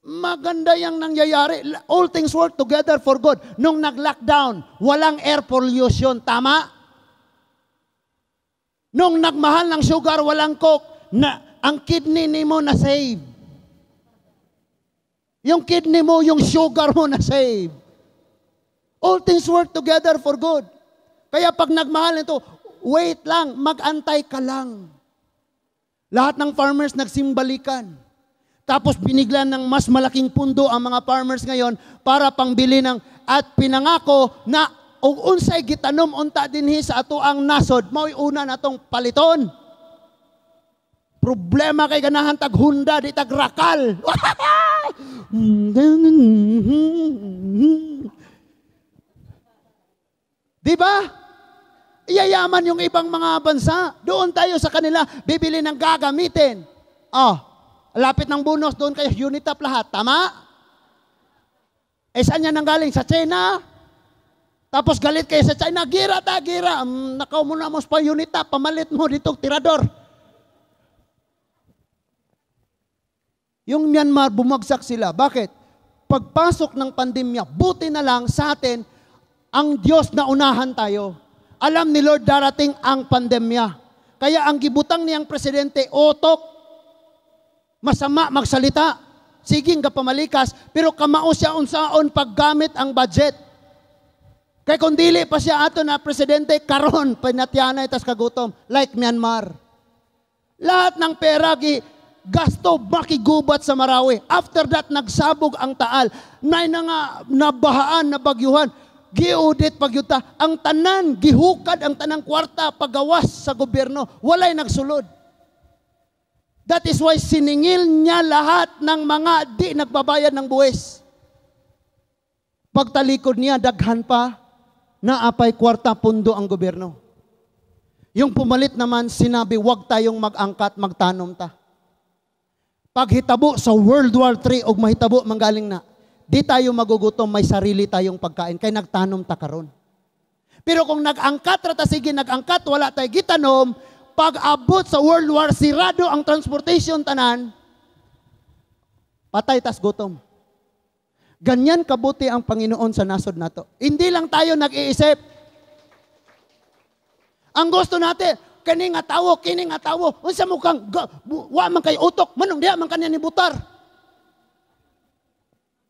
Maganda yung nangyayari. All things work together for good. Nung nag-lockdown, walang air pollution. Tama? Nung nagmahal ng sugar, walang Coke, ang kidney ni mo na-save. Yung kidney mo, yung sugar mo na-save. All things work together for good. Kaya pag nagmahal nito, wait lang, mag-antay ka lang. Lahat ng farmers nagsimbalikan. Tapos biniglan ng mas malaking pundo ang mga farmers ngayon para pangbili ng at pinangako na ug unsay gitanom unta dinhi sa ato ang nasod mao'y una natong paliton. Problema kay ganahan tag Honda di tag Rakal. Di ba? Iyayaman yung ibang mga bansa. Doon tayo sa kanila bibili ng gagamitin. Lapit ng bonus, doon kayo, Unitap lahat. Tama? Saan yan nanggaling? Sa China? Tapos galit kayo sa China, gira. Nakaw mo na mo pa Unitap, pamalit mo dito, tirador. Yung Myanmar, bumagsak sila. Bakit? Pagpasok ng pandemya, buti na lang sa atin, ang Diyos na unahan tayo. Alam ni Lord darating ang pandemya. Kaya ang gibutang niyang presidente, otok, masama magsalita, siging kapamalikas, pero kamao siya unsaon paggamit ang budget. Kaya kung dili pa siya ato na presidente, karon, pinatyanay, tas kagutom, like Myanmar. Lahat ng pera, gasto, makigubat sa Marawi. After that, nagsabog ang taal. Nay na nga, nabahaan, nabagyuhan, giudit pagyuta. Ang tanan, gihukad ang tanang kwarta, pagawas sa gobyerno. Walay nagsulod. That is why siningil niya lahat ng mga di nagbabayad ng buwis. Pagtalikod niya, daghan pa, naapay kwarta pundo ang gobyerno. Yung pumalit naman, sinabi, wag tayong mag-angkat, magtanom ta. Paghitabo sa World War III, og mahitabo manggaling na, di tayo magugutom, may sarili tayong pagkain, kaya nagtanom ta karon. Pero kung nag-angkat, rata sige nag-angkat, wala tayo gitanom, pag-abot sa World War, sirado ang transportation tanan, patay tas gutom. Ganyan kabuti ang Panginoon sa nasod nato. Hindi lang tayo nag-iisip. Ang gusto natin, kini nga tawo, unsa mo kang, wa man kay utok, manong diya man kanya ni butar.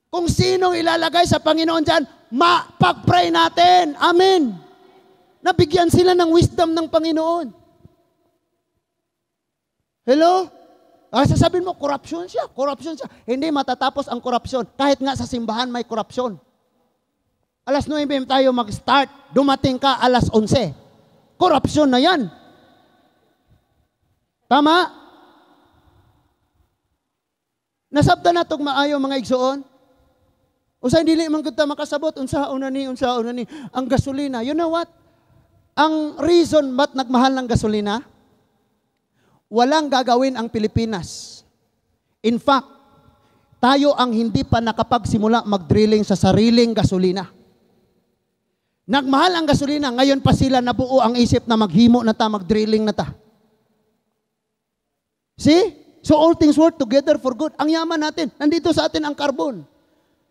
Kung sinong ilalagay sa Panginoon dyan, pag-pray natin. Amen. Nabigyan sila ng wisdom ng Panginoon. Hello? Sasabihin mo, corruption siya. Hindi matatapos ang corruption. Kahit nga sa simbahan may corruption. Alas 9 tayo mag-start. Dumating ka alas 11. Corruption na yan. Tama? Nasabda na itong maayo mga igsoon. Usa dili man gud ta makasabot unsaon na ni. Ang gasolina, you know what? Ang reason ba't nagmahal ng gasolina? Walang gagawin ang Pilipinas. In fact, tayo ang hindi pa nakapagsimula mag-drilling sa sariling gasolina. Nagmahal ang gasolina, ngayon pa sila nabuo ang isip na maghimo na ta, mag-drilling na ta. See? So all things work together for good. Ang yaman natin, nandito sa atin ang carbon.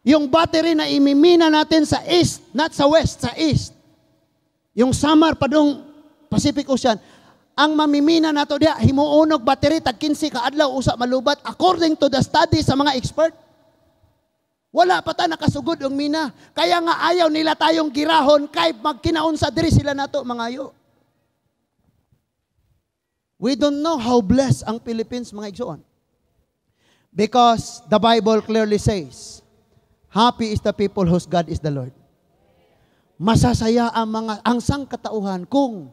Yung battery na imimina natin sa east, not sa west, sa east. Yung Samar padong Pacific Ocean, ang mamimina nato diya, himuunog battery, tag 15 kaadlaw, usa malubat, according to the study sa mga expert. Wala pa ta nakasugod ang mina. Kaya nga ayaw nila tayong girahon, kay magkinaon sa diri sila nato, mangayo. We don't know how blessed ang Philippines, mga igsoon. Because the Bible clearly says, happy is the people whose God is the Lord. Masasaya ang sangkatauhan kung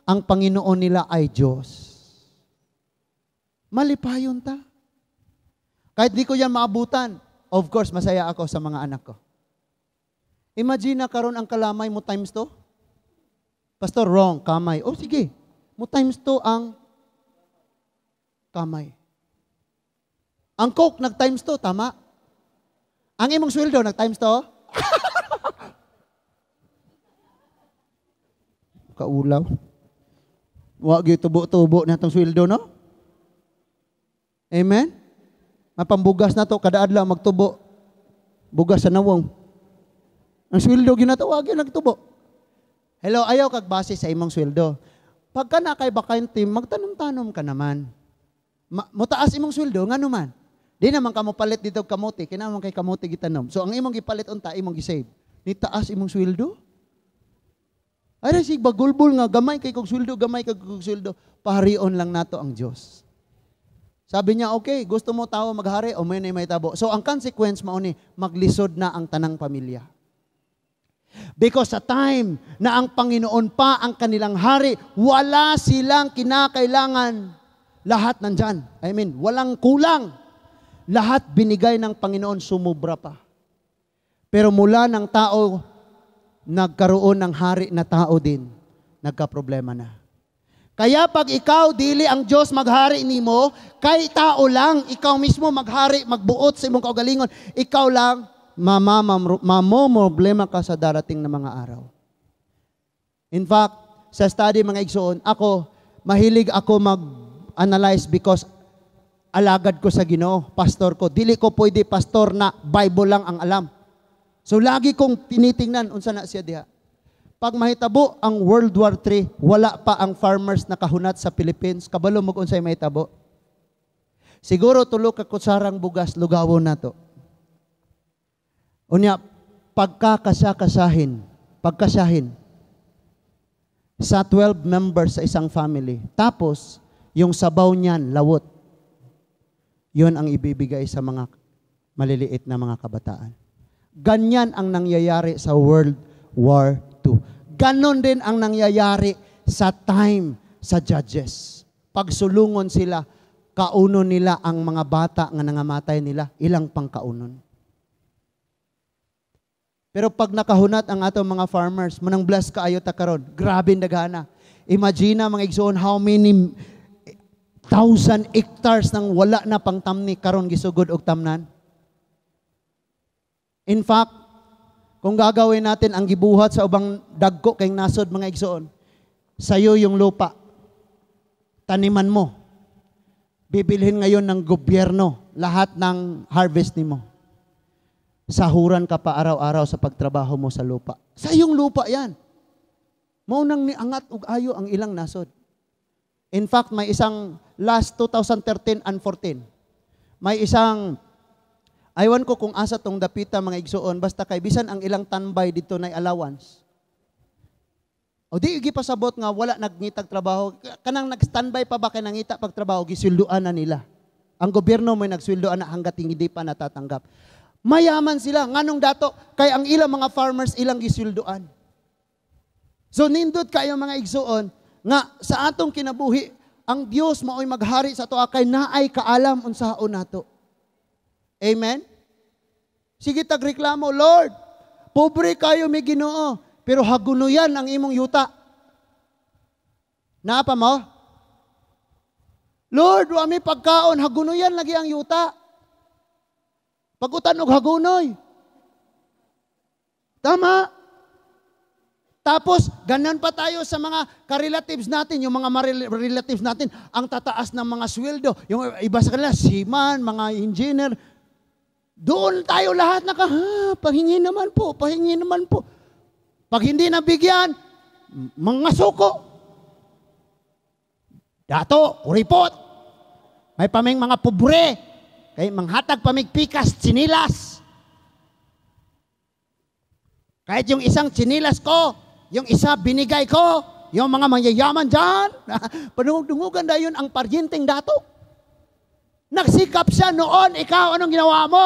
ang Panginoon nila ay Diyos. Malipayon ta. Kahit di ko yan maabutan, of course, masaya ako sa mga anak ko. Imagine na karon ang kalamay mo times 2. Pastor, wrong, kamay. Oh, sige. Mo times 2 ang kamay. Ang coke nag times 2, tama? Ang imong sweldo nag times 2? Kaulaw. Wag gyud tubo-tubo na itong sweldo, no? Amen? Mapambugas na to, kada adlaw magtubo. Bugas sa nawong. Ang sweldo gyud na to, wag gyud nagtubo. Hello, ayaw kag base sa imong sweldo. Pagka na kay bakante, magtanom-tanom ka naman. Mutaas imong sweldo, nga naman. Di naman ka mo palit dito kamote, kinamang kay kamote gitanom. So ang imong gipalit unta, imong gisave. Ni taas imong sweldo? Ay, sig bagulbol nga, gamay kay kog sweldo, paharion lang nato ang Diyos. Sabi niya, okay, gusto mo tao maghari, o may tabo. So ang consequence mao ni, maglisod na ang tanang pamilya. Because sa time na ang Panginoon pa ang kanilang hari, wala silang kinakailangan. Lahat nandyan. I mean, walang kulang. Lahat binigay ng Panginoon, sumubra pa. Pero mula ng tao, nagkaroon ng hari na tao din, nagka-problema na. Kaya pag ikaw, dili ang Diyos maghari nimo, kay tao lang, ikaw mismo maghari, magbuot sa imong kaugalingon, ikaw lang, mamomroblema ka sa darating na mga araw. In fact, sa study mga igsoon, mahilig ako mag-analyze because alagad ko sa Ginoo, pastor ko. Dili ko pwede pastor na Bible lang ang alam. So lagi kong tinitingnan unsa na siya diha. Pag mahitabo ang World War III, wala pa ang farmers na kahunat sa Philippines. Kabalo mo kung unsay mahitabo. Siguro tulo ka kutsarang bugas lugawon nato. Unya pagkakasahin sa 12 members sa isang family. Tapos yung sabaw niyan lawot. 'Yon ang ibibigay sa mga maliliit na mga kabataan. Ganyan ang nangyayari sa World War II. Ganon din ang nangyayari sa time sa Judges. Pagsulungon sila, kaunon nila ang mga bata nga nangamatay nila, ilang pang kaunon. Pero pag nakahunat ang atong mga farmers, manang bless kaayo ta karon, grabe daghana. Imagine mga igsoon how many 1,000 hectares nang wala na pang tamni karon gisugod og tamnan. In fact, kung gagawin natin ang gibuhat sa ubang dagko kay nasod mga igsoon, sayo yung lupa, taniman mo, bibilhin ngayon ng gobyerno lahat ng harvest nimo. Sahuran ka pa araw-araw sa pagtrabaho mo sa lupa. Sa iyong lupa yan. Maunang niangat ug ayo ang ilang nasod. In fact, may isang last 2013 and 14. May isang, aywan ko kung asa tong dapita mga igsoon, basta kay bisan ang ilang tanbay dito na allowance. O di igi pasabot nga wala nagngitag trabaho. Kanang nag-standby pa ba kay nangita pagtrabaho, gisweldoan na nila. Ang gobyerno may nagsweldoan na hangga't hindi pa natatanggap. Mayaman sila. Nganong dato? Kay ang ilang mga farmers ilang gisweldoan. So nindot kayo mga igsoon, nga sa atong kinabuhi, ang Dios maoy maghari sa toa kay naay kaalam unsaon nato. Amen? Sige tagreklamo, Lord, pobre kayo may Ginoo, pero hagunuyan ang imong yuta. Naapa mo? Lord, wa mi pagkaon, hagunuyan lagi ang yuta. Pagutan og hagunoy. Tama. Tapos, ganun pa tayo sa mga ka-relatives natin, yung mga relatives natin, ang tataas ng mga sweldo. Yung iba sa kanila, seaman, mga engineer. Doon tayo lahat pahingi naman po, pahingi naman po. Pag hindi nabigyan, mga suko. Dato, kuripot. May paming mga pobre. Kay manghatag pamigpikas, tsinilas. Kahit yung isang tsinilas ko, yung isa binigay ko, yung mga mangyayaman dyan, panungog-dungugan na yun ang paryenteng dato. Nagsikap siya noon, ikaw, anong ginawa mo?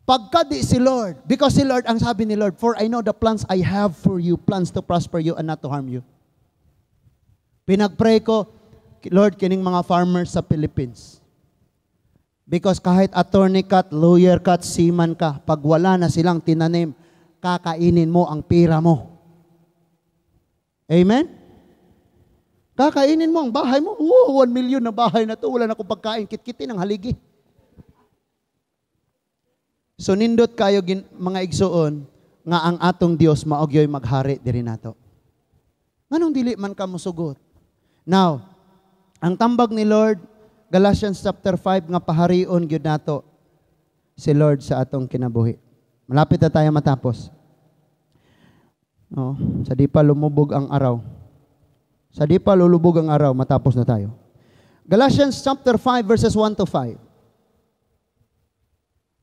Pagka di si Lord, because si Lord, ang sabi ni Lord, for I know the plans I have for you, plans to prosper you and not to harm you. Pinagpray ko, Lord, kining mga farmers sa Philippines. Because kahit attorney ka, lawyer ka, seaman ka, pag wala na silang tinanim, kakainin mo ang pira mo. Amen? Kakainin mo ang bahay mo. 1 million na bahay na to, wala na akong pagkain, kit-kitin ang haligi. So nindot kayo mga igsoon, nga ang atong Dios maogyoy maghari diri nato. Nganong dili man ka mosugot? Now, ang tambag ni Lord, Galatians chapter 5, nga paharion gyud nato si Lord sa atong kinabuhi. Malapit na tayo matapos. No, sa di pa lumubog ang araw. Sa di pa lulubog ang araw, matapos na tayo. Galatians chapter 5 verses 1 to 5.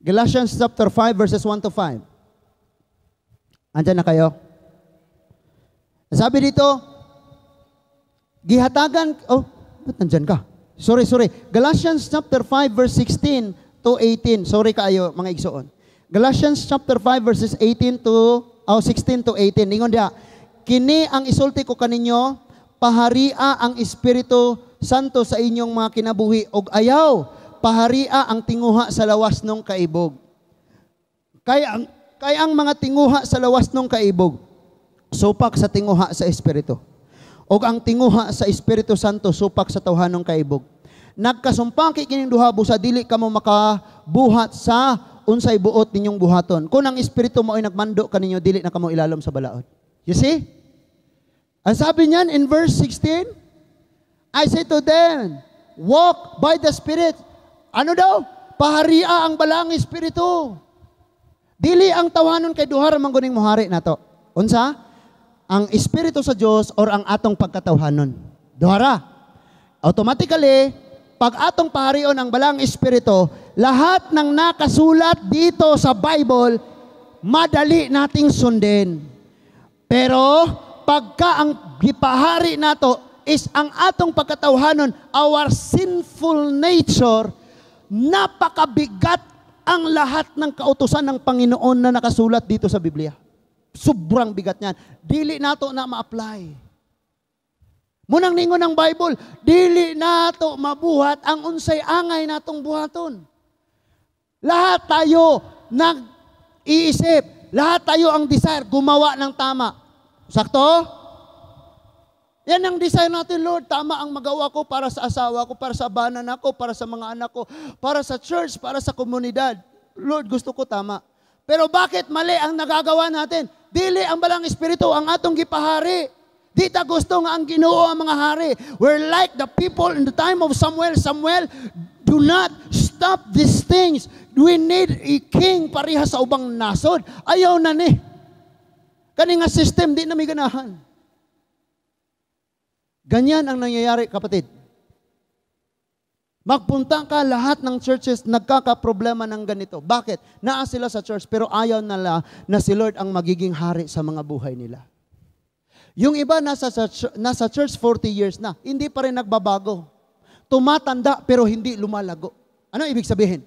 Galatians chapter 5 verses 1 to 5. Andyan na kayo? Sabi dito, gihatagan, ba't nandyan ka? Sorry. Galatians chapter 5 verse 16 to 18. Sorry kaayo mga igsoon. Galatians chapter 5 verses 16 to 18. Ningon dia, kini ang isulti ko kaninyo, paharia ang Espiritu Santo sa inyong mga kinabuhi og ayaw, paharia ang tinguha sa lawas nung kaibog. Kaya ang mga tinguha sa lawas nung kaibog, supak sa tinguha sa Espiritu. O ang tinguha sa Espiritu Santo, supak sa tawhanong kaibog. Nagkasumpang kikining duha busa, dili ka mo makabuhat sa unsay buot ninyong buhaton. Kung ang Espiritu mo ay nagmando kaninyo, dili na kamo ilalom sa balaod. You see? Ang sabi niyan in verse 16, I say to them, walk by the Spirit. Ano daw? Paharia ang balang Espiritu. Dili ang tawhanon kay duha ra man guning mohari nato. Unsa? Ang Espiritu sa Diyos or ang atong pagkatawhanon. Duhara. Automatically, pag atong paharion ang balang Espiritu, lahat ng nakasulat dito sa Bible, madali nating sundin. Pero, pagka ang gipahari nato is ang atong pagkatawhanon, our sinful nature, napakabigat ang lahat ng kautusan ng Panginoon na nakasulat dito sa Biblia. Sobrang bigat niyan. Dili nato na ma-apply. Munang ningon ng Bible, dili nato mabuhat ang unsay angay natong buhaton. Lahat tayo nag-iisip, lahat tayo ang desire gumawa ng tama. Sakto? Yan ang desire natin, Lord. Tama ang magawa ko para sa asawa ko, para sa banan ko, para sa mga anak ko, para sa church, para sa komunidad. Lord, gusto ko tama. Pero bakit mali ang nagagawa natin? Dili ang balang espiritu ang atong gipahari. Di ta gusto nga ang Ginoo ang mga hari. We're like the people in the time of Samuel. Samuel, do not stop these things. We need a king pareha sa ubang nasod. Ayaw na ni. Kani nga system, di na may ganahan. Ganyan ang nangyayari, kapatid. Magpunta ka, lahat ng churches nagkakaproblema ng ganito. Bakit? Naa sila sa church, pero ayaw nila na si Lord ang magiging hari sa mga buhay nila. Yung iba nasa church 40 years na, hindi pa rin nagbabago. Tumatanda pero hindi lumalago. Ano ibig sabihin?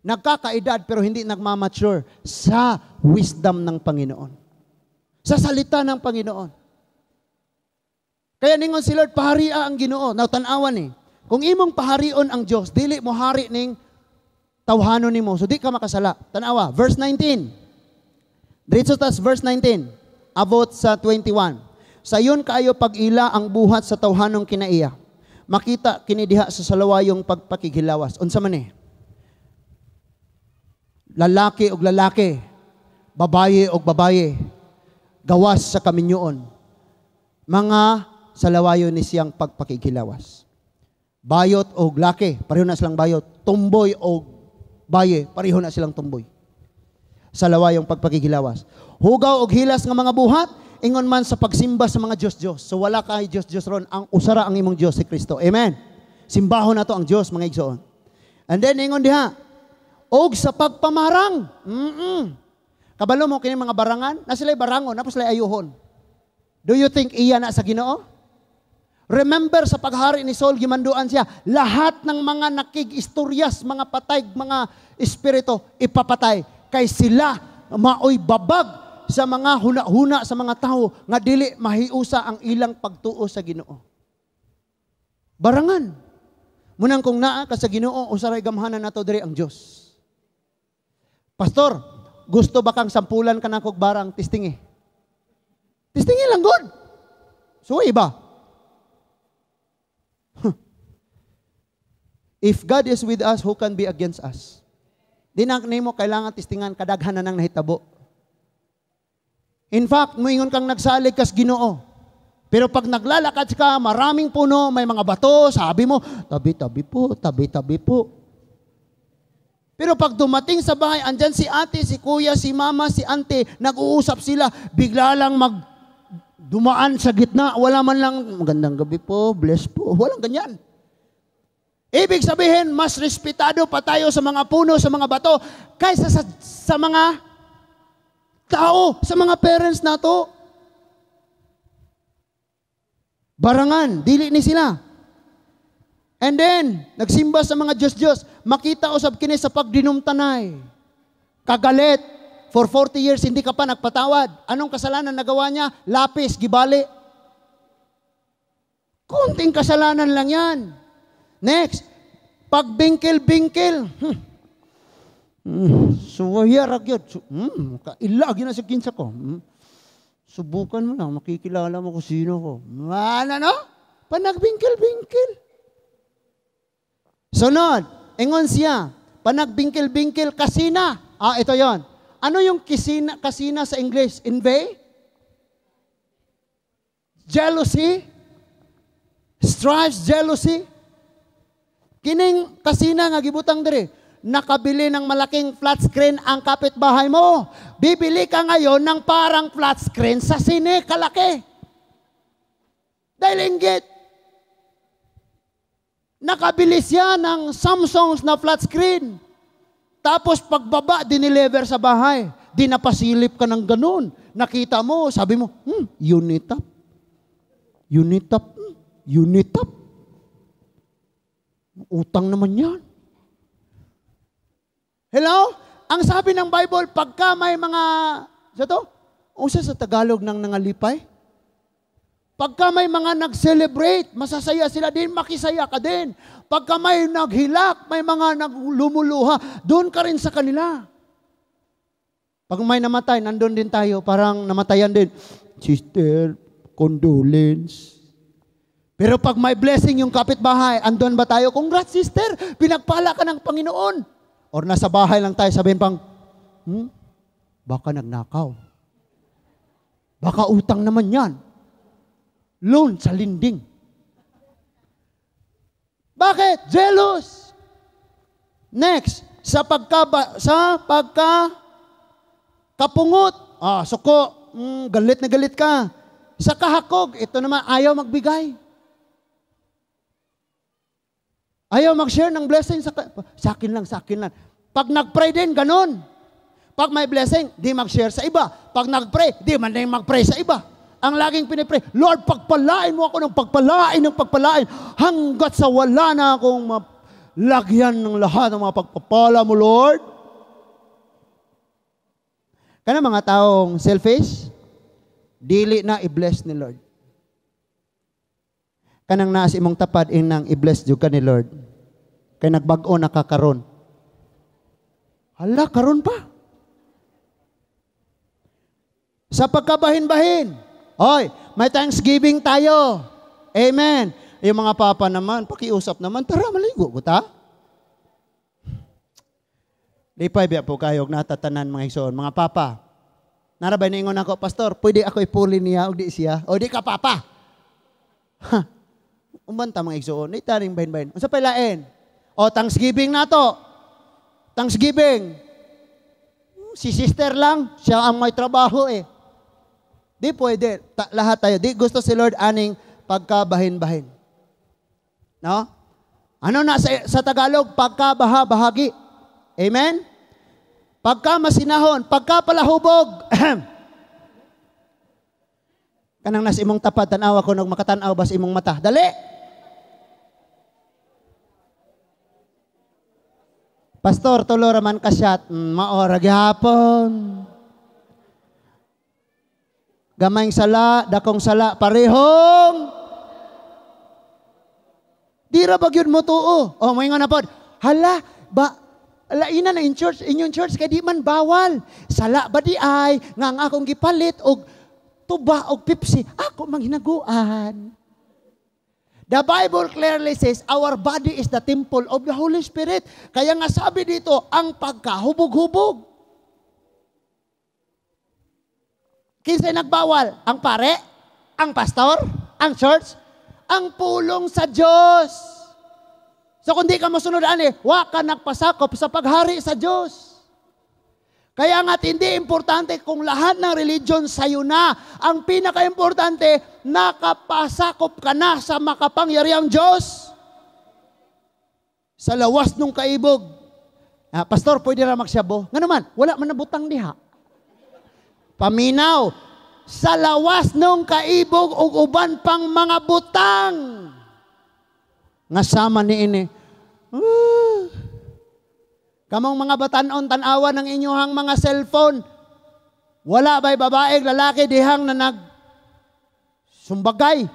Nagkakaedad pero hindi nagmamature sa wisdom ng Panginoon. Sa salita ng Panginoon. Kaya ningon si Lord, paharia ang Ginoo. Now, tanawan eh. Kung imong paharion ang Diyos, dili mo hari ning tawhanon nimo. So, di ka makasala. Tanawa, verse 19. Diretso tas, verse 19. Abot sa 21. Sayon kaayo pag-ila ang buhat sa tawhanong kinaiya. Makita kinidiha sa salawayong pagpakighilawas. Unsa man eh? Lalaki og lalaki. Babaye og babaye. Gawas sa kaminyoon. Mga salawayo ni siyang pagpakighilawas. Bayot o laki, pareho na silang bayot. Tumboy o baye, pareho na silang tumboy. Salawayong pagpakighilawas. Hugaw o hilas ng mga buhat, ingon man sa pagsimba sa mga Diyos-Diyos. So wala kay Diyos-Diyos ron, ang usara ang imong Diyos si Kristo. Amen. Simbahon na to ang Diyos, mga igsoon. And then, ingon diha, og sa pagpamarang. Kabalo mo kini mga barangan, na sila'y barangon, na sila'y ayuhon. Do you think iya na sa Ginoo? Remember sa paghari ni Saul, gimanduan siya, lahat ng mga nakig-istoryas, mga patay, mga espiritu, ipapatay. Kay sila, maoy babag sa mga huna-huna sa mga tao, nga dili mahiusa ang ilang pagtuo sa Ginoo. Barangan. Munang kung naa ka sa Ginoo, usaray gamhanan nato diri ang Dios. Pastor, gusto ba kang sampulan ka na kog barang testingi? Testingi lang good. So iba. If God is with us, who can be against us? Di na nimo kailangan testingan kadaghan na nang nahitabo. In fact, moingon kang nagsalig kas Ginoo. Pero pag naglalakad ka, maraming puno, may mga bato, sabi mo, tabi-tabi po, tabi-tabi po. Pero pag dumating sa bahay, andyan si ate, si kuya, si mama, si ante, nag-uusap sila, bigla lang dumaan sa gitna, wala man lang, magandang gabi po, bless po, walang ganyan. Ibig sabihin, mas respetado pa tayo sa mga puno, sa mga bato, kaysa sa mga tao, sa mga parents nato. Barangan, dili ni sila. And then, nagsimba sa mga Diyos-Diyos, makita usab kini sa pagdinumtanay. Kagalit, for 40 years hindi ka pa nagpatawad. Anong kasalanan nagawa niya? Lapis, gibali. Kunting kasalanan lang yan. Next, pagbingkil-bingkil. So, hiyarag yun. Kailag yun na sa kinsa ko. Subukan mo lang, makikilala mo kung sino ko. Ano? Panagbingkil-bingkil. Sunod, ingon siya, panagbingkil-bingkil, kasina. Ito yon. Ano yung kasina sa English? Envy? Jealousy? Strife, jealousy? Kining kasina nga gibutang diri, nakabili ng malaking flat screen ang kapitbahay mo. Bibili ka ngayon ng parang flat screen sa sine, kalaki. Dahil inggit. Nakabili siya ng Samsung na flat screen. Tapos pagbaba, diniliver sa bahay. Di napasilip ka ng ganun. Nakita mo, sabi mo, Unitap. Unitap. Unitap. Utang naman yan. Hello? Ang sabi ng Bible, pagka may mga, sa Tagalog ng nangalipay? Pagka may mga nag-celebrate, masasaya sila din, makisaya ka din. Pagka may naghilak, may mga naglumuluha, doon ka rin sa kanila. Pag may namatay, nandun din tayo, parang namatayan din. Sister, condolence. Pero pag may blessing yung kapitbahay, andun ba tayo? Congrats, sister, pinagpala ka ng Panginoon. Or nasa bahay lang tayo, sabihin pang, baka nagnakaw. Baka utang naman yan. Loan sa linding. Bakit? Jealous. Next, sa pagkakapungot. Suko, galit na galit ka. Sa kahakog, ito naman, ayaw magbigay. Ayaw mag-share ng blessing sa akin lang. Pag nag-pray din, ganun. Pag may blessing, di mag-share sa iba. Pag nag-pray, di man din mag-pray sa iba. Ang laging pinipray, Lord, pagpalain mo ako ng pagpalain hanggat sa wala na akong lagyan ng lahat ng mga pagpapala mo, Lord. Kana mga taong selfish, dili na i-bless ni Lord. Kanang naas imong tapad inang i-bless jud ka ni Lord. Kay nagbag-o na ka karon. Hala, karon pa. Sa pagkabahin-bahin, oy, may Thanksgiving tayo. Amen. Yung mga papa naman, pakiusap naman, tara maligo ko ta. Di pa biya po kayo, natatanan mga igsoon. Mga papa, narabay na ingon ako, Pastor, pwede ako ipuli niya o di siya? O di ka papa? Umanta mga igsoon, itaring bahin-bahin. Ang sa pailain, o Thanksgiving na to. Thanksgiving. Si sister lang, siya ang may trabaho eh. Di pwede. Lahat tayo. Di gusto si Lord aning pagkabahin-bahin. No? Ano na sa Tagalog? Pagkabaha-bahagi. Amen? Pagkamasinahon. Pagkapalahubog. Kanang nas imong tapad, tanawa ko nung makatanaw bas imong mata. Dali! Pastor, tulo raman kasyat. Maora gihapon. Gamayng sala, dakong sala, parehong. Di ra bagyod mo tuo. O, may nga na po. Hala, laina na in church, inyong church, kaya di man bawal. Sala ba di ay, nga akong gipalit, og tuba, og pipsi, ako manghinaguan. The Bible clearly says, our body is the temple of the Holy Spirit. Kaya nga sabi dito, ang pagkahubog-hubog. Kinsay nagbawal? Ang pare? Ang pastor? Ang church? Ang pulong sa Diyos. So kung di ka masunod wa ka nagpasakop sa paghari sa Diyos. Kaya nga't hindi importante kung lahat ng religion sa'yo na. Ang pinaka-importante, nakapasakop ka na sa makapangyarihang Diyos. Sa lawas nung kaibog. Pastor, pwede ra magsyabo. Nga naman, wala man nabutang diha. Paminaw, sa lawas nung kaibog ug uban pang mga butang. Nga sama ni ini. Kamong mga batanon tanawa ng inyong mga cellphone. Wala ba'y babae, lalaki dihang na sumbagay.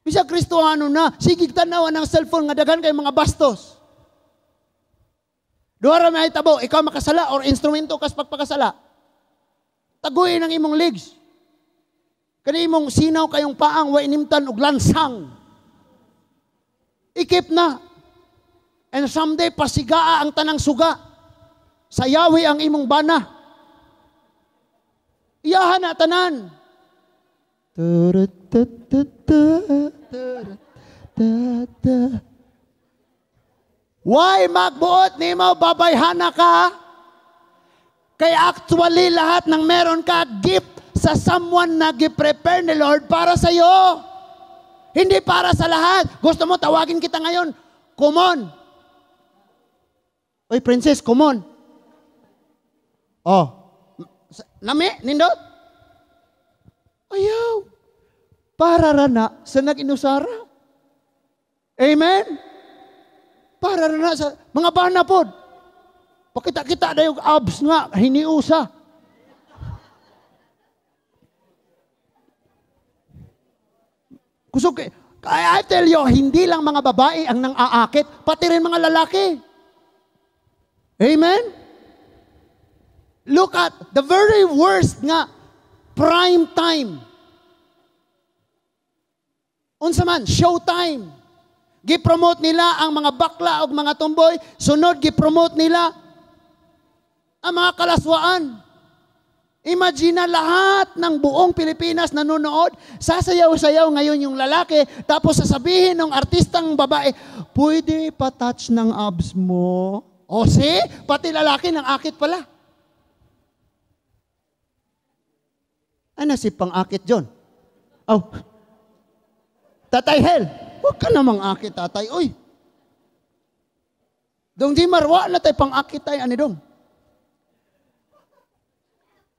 Bisa Kristohano na, sigig tanawa ng cellphone nga daghan kay mga bastos. Duhara may tabo, ikaw makasala or instrumento kas pagpakasala. Taguin ang imong legs. Kani imong sinaw kayong paang wa inimtan og lansang. Ikip na. And someday pasigaa ang tanang suga. Sayawi ang imong bana. Iyahan na tanan. Why magbuot ni mo babayhana ka? Kaya actually lahat ng meron ka gift sa someone na gi-prepare ni Lord para sa iyo. Hindi para sa lahat. Gusto mo tawagin kita ngayon, come on. Oy princess, come on. Oh. Nami, nindot? Ayaw. Para rana sa nag-inusara. Amen? Para na sa mga bana pod. Pakita-kita na yung abs nga, hiniusa. So, I tell you, hindi lang mga babae ang nang-aakit, pati rin mga lalaki. Amen? Look at the very worst nga, prime time. Unsa man, showtime. Gi-promote nila ang mga bakla o mga tomboy, sunod gi-promote nila ang mga kalaswaan. Imagine lahat ng buong Pilipinas nanonood, sasayaw-sayaw ngayon yung lalaki, tapos sasabihin ng artistang babae, pwede pa-touch ng abs mo. O see, pati lalaki ng akit pala. Ano si pang-akit, John? Oh, Tatay Hel, huwag ka namang akit, tatay. Uy, dong di marwa na tayo pang-akit tayo, ano dong?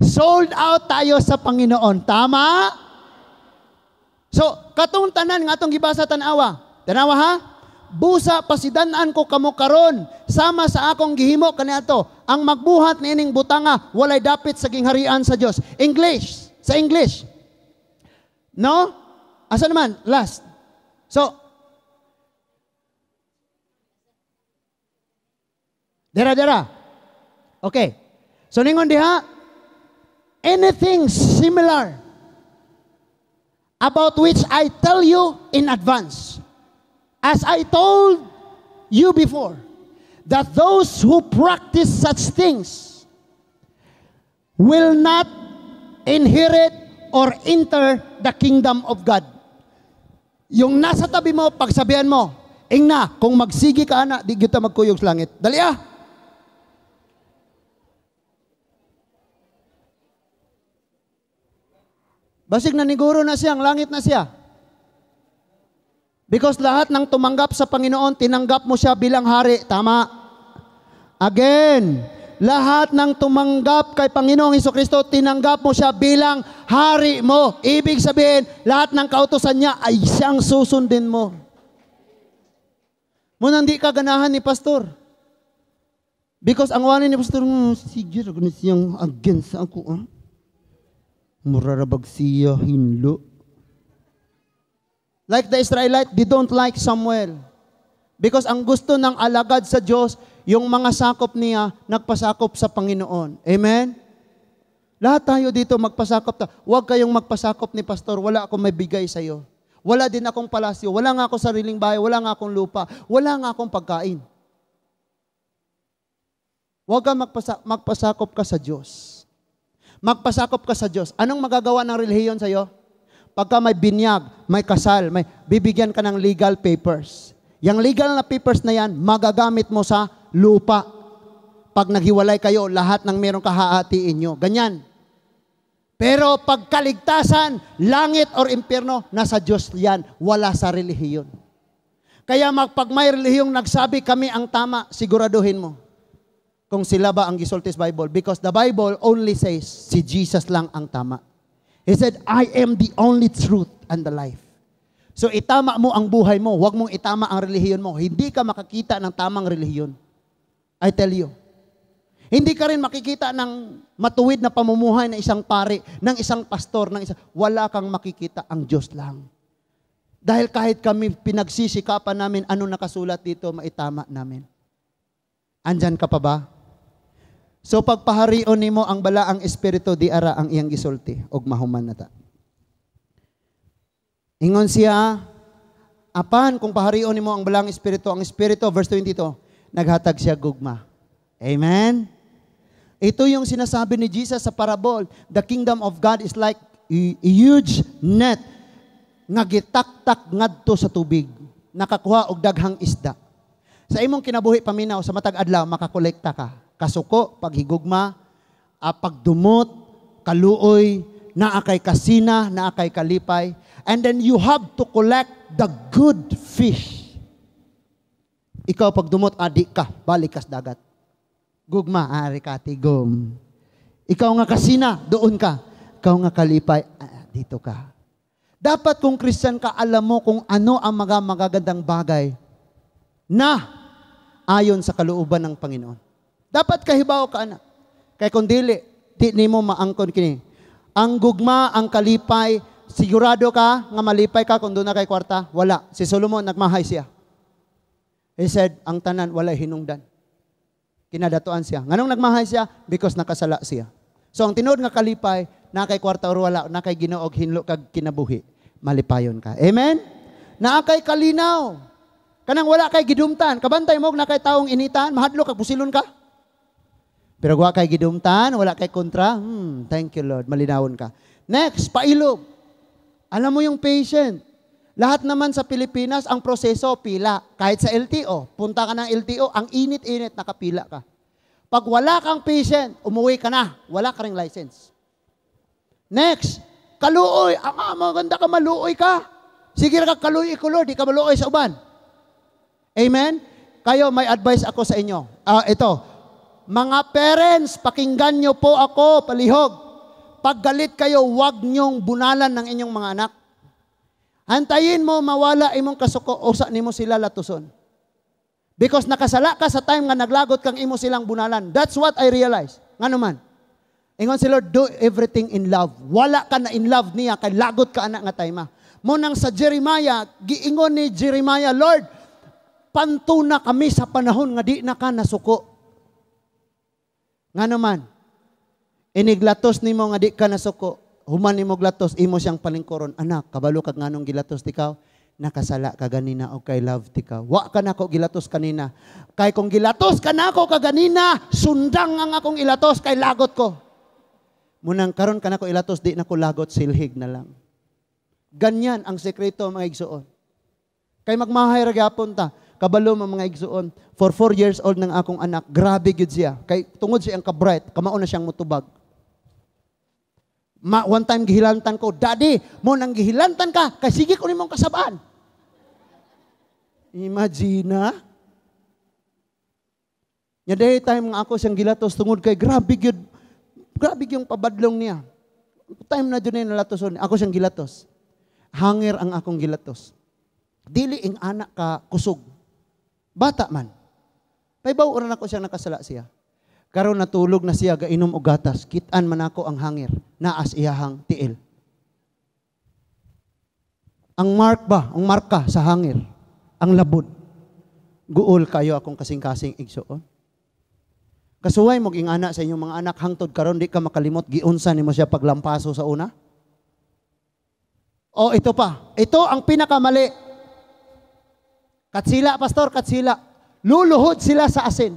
Sold out tayo sa Panginoon. Tama? So, katong tanan nga atong gibasa tanawa. Tanawa ha? Busa pasidanaan ko kamo karon sama sa akong gihimo kaniadto. Ang magbuhat niining butanga walay dapit sa gingharian sa Dios. English. Sa English. No? Asa naman? Last. So, dera. Okay. So, ningon diha, anything similar about which I tell you in advance, as I told you before, that those who practice such things will not inherit or enter the kingdom of God. Yung nasa tabi mo, pagsabihan mo, ingna, kung magsigi ka na, di kita magkuyog sa langit. Dali ah! Basig na niguro na siya, ang langit na siya. Because lahat ng tumanggap sa Panginoon, tinanggap mo siya bilang hari. Tama. Again, lahat ng tumanggap kay Panginoong Hesukristo, tinanggap mo siya bilang hari mo. Ibig sabihin, lahat ng kautusan niya ay siyang susundin mo. Muna hindi ka ganahan ni pastor. Because ang wani ni pastor, sige, siyang against ako. Murarabag siya, hinlo. Like the Israelite, they don't like Samuel. Because ang gusto ng alagad sa Diyos, yung mga sakop niya, nagpasakop sa Panginoon. Amen? Lahat tayo dito magpasakop. Huwag kayong magpasakop ni pastor, wala akong may bigay sa iyo. Wala din akong palasyo, wala nga akong sariling bahay, wala nga akong lupa, wala nga akong pagkain. Huwag kang magpasakop ka sa Diyos. Magpasakop ka sa Diyos. Anong magagawa ng relihiyon sa iyo? Pagka may binyag, may kasal, may bibigyan ka ng legal papers. Yang legal na papers na yan, magagamit mo sa lupa. Pag naghiwalay kayo, lahat ng meron kahahatiin nyo. Ganyan. Pero pag kaligtasan, langit or impyerno, nasa Diyos yan. Wala sa relihiyon. Kaya pag may relihiyong nagsabi kami ang tama, siguraduhin mo kung sila ba ang gisultis Bible. Because the Bible only says, si Jesus lang ang tama. He said, I am the only truth and the life. So itama mo ang buhay mo, huwag mong itama ang relihiyon mo. Hindi ka makakita ng tamang relihiyon. I tell you. Hindi ka rin makikita ng matuwid na pamumuhay ng isang pari, ng isang pastor, wala kang makikita, ang Diyos lang. Dahil kahit kami pinagsisikapan namin, ano nakasulat dito, maitama namin. Andyan ka pa ba? So pagpaharion nimo ang balaang espiritu, di ara ang iyang gisulti, og mahuman na ta. Ingon siya, apan kung paharion nimo ang balaang espiritu, ang espiritu, verse 22, naghatag siya gugma. Amen? Ito yung sinasabi ni Jesus sa parable. The kingdom of God is like a huge net nga gitaktak ngadto sa tubig, nakakuha og daghang isda. Sa imong kinabuhi paminaw, sa matag adlaw, makakolekta ka. Kasuko, paghigugma, pagdumot, kaluoy, naakay kasina, naakay kalipay. And then you have to collect the good fish. Ikaw pagdumot, adik ka, balik kas dagat. Gugma, ari ka, tigom. Ikaw nga kasina, doon ka. Ikaw nga kalipay, dito ka. Dapat kung Christian ka, alam mo kung ano ang mga magagandang bagay na ayon sa kalooban ng Panginoon. Dapat kahibaw ka na. Kaya kung dili, di nimo maangkon kini. Ang gugma, ang kalipay, sigurado ka nga malipay ka kung doon na kay kwarta? Wala. Si Solomon, nagmahay siya. He said, ang tanan, walay hinungdan. Kinadatuan siya. Nganong nagmahay siya? Because nakasala siya. So, ang tinuod nga kalipay, na kay kwarta or wala, na kay Ginoo og hinlo kag kinabuhi, malipayon ka. Amen? Na kay kalinaw. Kanang wala kay gidumtan. Kabantay mo na kay taong initan, mahadlo kag busilon ka. Pero wa kay gidumtan, wala kay kontra. Thank you Lord, malinawon ka. Next, pailog. Alam mo yung patient. Lahat naman sa Pilipinas, ang proseso, pila. Kahit sa LTO, punta ka ng LTO, ang init-init, nakapila ka. Pag wala kang patient, umuwi ka na. Wala ka ring license. Next, kaluoy. Maganda ka, maluoy ka. Sige ka kaluoy Lord, di ka maluoy sa uban. Amen? Kayo, may advice ako sa inyo. Ito, mga parents, pakinggan nyo po ako, palihog. Pag galit kayo, huwag nyong bunalan ng inyong mga anak. Antayin mo, mawala imong kasuko, usa nimo sila latuson. Because nakasala ka sa time nga naglagot kang imo silang bunalan. That's what I realize. Nga naman. Ingon si Lord, do everything in love. Wala ka na in love niya, kay lagot ka anak nga time. Munang sa Jeremiah, giingon ni Jeremiah, Lord, pantuna kami sa panahon nga di na ka nasuko. Nga naman, iniglatos nimo nga di ka nasuko, human nimo glatos, imo siyang palingkoron. Anak, kabalo kag nganong gilatos tikaw, nakasala ka ganina o kay love tikaw. Wa ka na ko gilatos kanina. Kay kung gilatos ka na ko kaganina, sundang ang akong ilatos kay lagot ko. Munang karon ka na ko ilatos, di na ko lagot, silhig na lang. Ganyan ang sekreto mga igsuon. Kay magmahay ra gyapon ta. Kabalo mga igsuon. For 4 years old ng akong anak, grabe gyud siya. Kay tungod siya ang ka-bright, kamao na siyang mutubag. One time gihilantan ko, Daddy, mo nang gihilantan ka, kay sige ko nimong kasabaan. Imagine. Nya day time nga ako siyang gilatos tungod kay grabe gyud. Grabe yung pabadlong niya. Time na dyan na nalatoson, ako siyang gilatos. Hangir ang akong gilatos. Dili ing anak ka kusog. Bata man. Paibaw oran ako siyang nakasala siya. Karon natulog na siya, gainom og gatas. Kitaan man ako ang hangir. Naas iyahang tiil. Ang marka sa hangir. Ang labod. Guol kayo akong kasing-kasing igsuon. Kasuway mo ging anak sa inyong mga anak hangtod karon di ka makalimot giunsa nimo siya paglampaso sa una. O ito pa. Ito ang pinakamali. Katsila, pastor, katsila. Luluhod sila sa asin.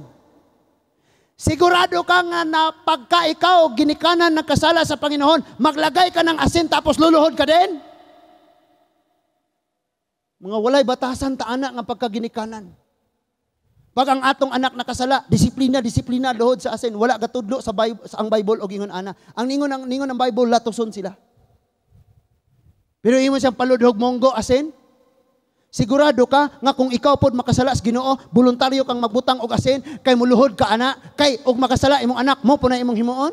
Sigurado ka nga na pagka ikaw ginikanan ng kasala sa Panginoon, maglagay ka ng asin tapos luluhod ka din? Mga walay batasan ta anak nga pagkaginikanan. Pag ang atong anak nakasala, disiplina, luhod sa asin, wala gatudlo sa ang Bible o gingon ana. Ang ningon ng Bible, latoson sila. Pero imo siyang paludhog monggo asin, sigurado ka nga kung ikaw pod makasala sa Ginoo, voluntaryo kang magbutang og asin, kay muluhod ka ana, kay og makasala imong anak mo po na imong himuon.